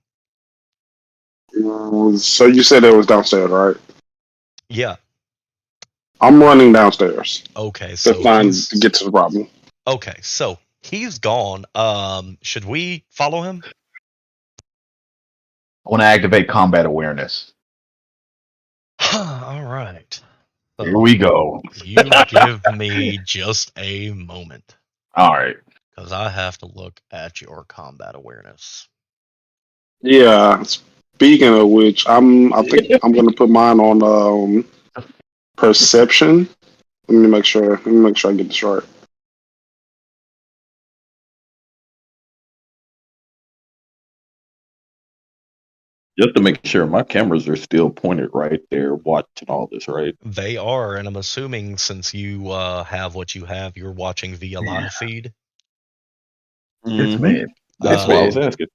So you said it was downstairs, right? Yeah. I'm running downstairs Okay, to so to get to the problem. okay, so he's gone. Should we follow him? I want to activate combat awareness. All right. Here So we go. you give me just a moment, All right. because I have to look at your combat awareness. Yeah. Speaking of which, I think I'm gonna put mine on perception. Let me make sure. Let me make sure I get this right. Just to make sure my cameras are still pointed right there, watching all this, right? They are, and I'm assuming since you have what you have, you're watching via live feed. It's Mm-hmm. mid. That's It's why I Um, was mid. asking.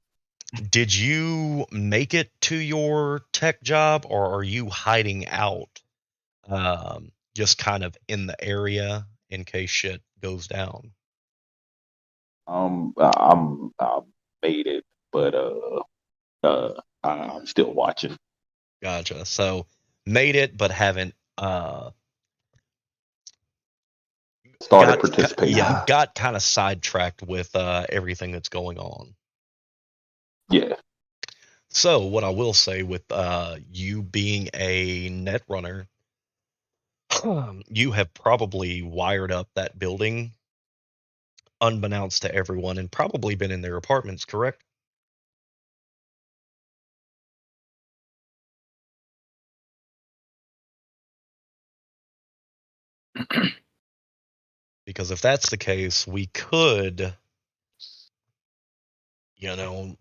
Did you make it to your tech job, or are you hiding out, just kind of in the area in case shit goes down? I made it, but I'm still watching. Gotcha. So made it, but haven't Started participating. got kind of sidetracked with everything that's going on. Yeah. So what I will say with you being a net runner, you have probably wired up that building unbeknownst to everyone and probably been in their apartments, correct? Because if that's the case, we could,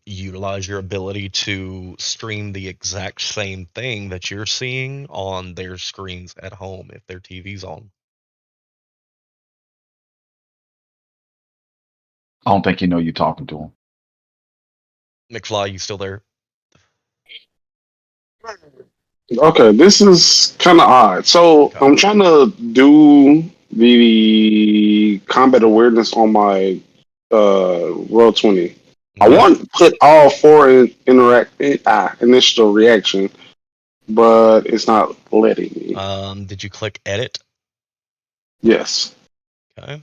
utilize your ability to stream the exact same thing that you're seeing on their screens at home if their TV's on. I don't think you know you're talking to him. McFly, you still there? Okay, this is kind of odd. So Okay. I'm trying to do the combat awareness on my roll 20. I Okay. want to put all four initial reaction, but it's not letting me. Did you click edit? Yes, Okay.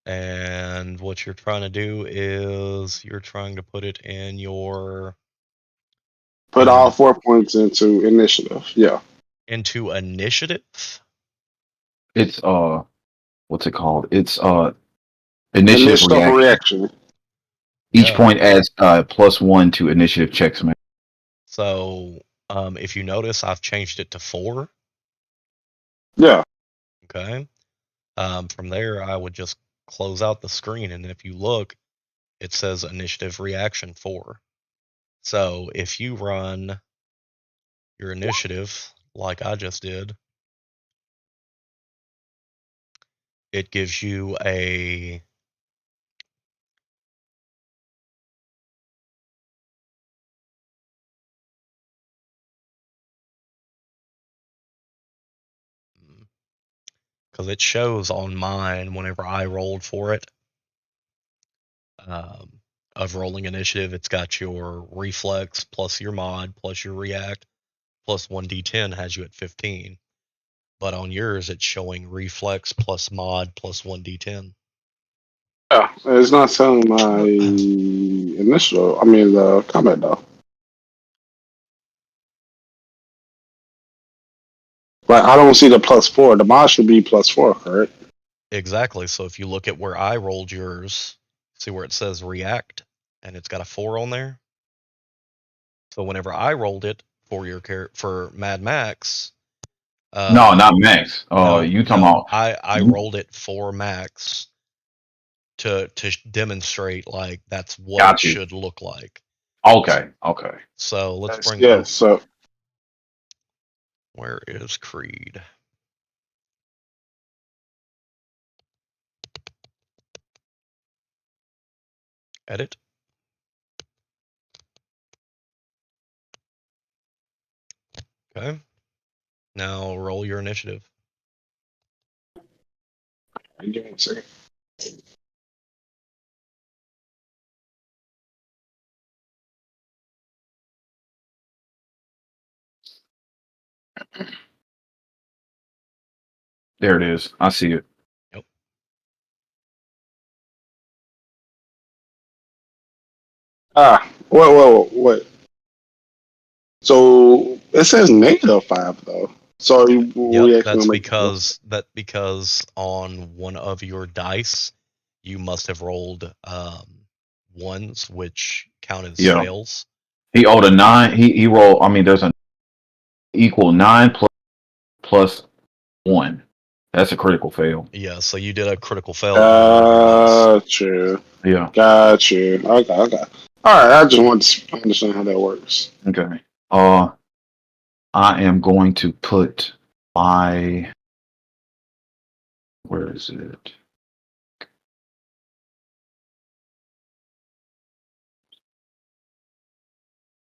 And what you're trying to do is you're trying to put it in your put all 4 points into initiative. Yeah, into initiative. It's what's it called? It's initiative initial reaction. reaction. Each Yeah. point adds +1 to initiative checks. Man. So if you notice, I've changed it to 4. Yeah, Okay. From there, I would just close out the screen, and if you look, it says initiative reaction 4. So if you run your initiative like I just did, it gives you a because it shows on mine whenever I rolled for it um, of rolling initiative. It's got your reflex plus your mod plus your react plus 1d10 has you at 15. But on yours, it's showing reflex plus mod plus 1d10. yeah. It's not telling my initial. I mean the combat though. Like I don't see the +4. The mod should be +4, correct? Exactly. So if you look at where I rolled yours, see where it says react and it's got a 4 on there. So whenever I rolled it for for Mad Max, No, not Max. You talking about? I rolled it for Max to demonstrate like that's what it Got you. should look like. Okay. So let's bring Yes. So where is Creed? Edit. Okay. Now roll your initiative. give me a second. There it is. I see it. Yep. Wait. So it says -5 though. So we Yep, actually gonna make because on one of your dice you must have rolled ones which count as Yeah. fails. He owed a 9. He rolled. I mean, there's an equal 9 plus 1. That's a critical fail. Yeah, so you did a critical fail on one of your dice. Gotcha. Yeah. Gotcha. Okay. All right, I just want to understand how that works. Okay. I am going to put my. Where is it?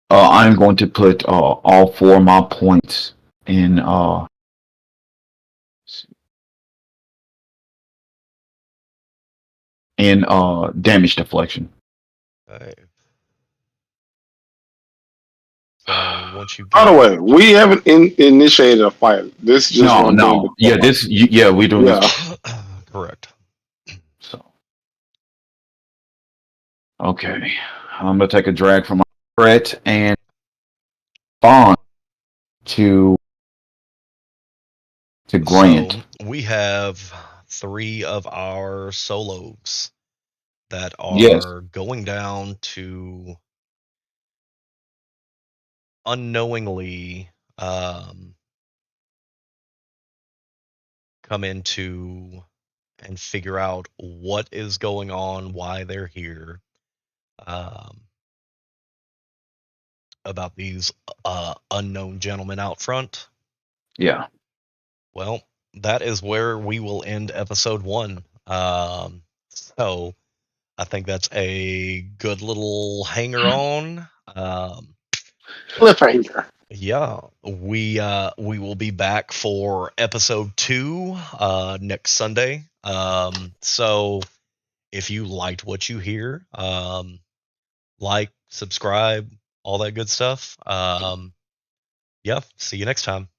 I'm going to put all four of my points in damage deflection. Okay. So once you By get the way, we haven't initiated a fight. This is just No, one thing. no. Yeah, we're doing Yeah. this. correct. So, okay. I'm gonna take a drag from my threat and bond to So Grant. we have 3 of our solos that Yes. are going down to unknowingly come into and figure out what is going on, why they're here, um, about these unknown gentlemen out front. Yeah. Well, that is where we will end episode 1. So I think that's a good little hanger on. Cliffhanger. Yeah, we will be back for episode 2 next Sunday. So if you liked what you hear, like, subscribe, all that good stuff. Yeah, see you next time.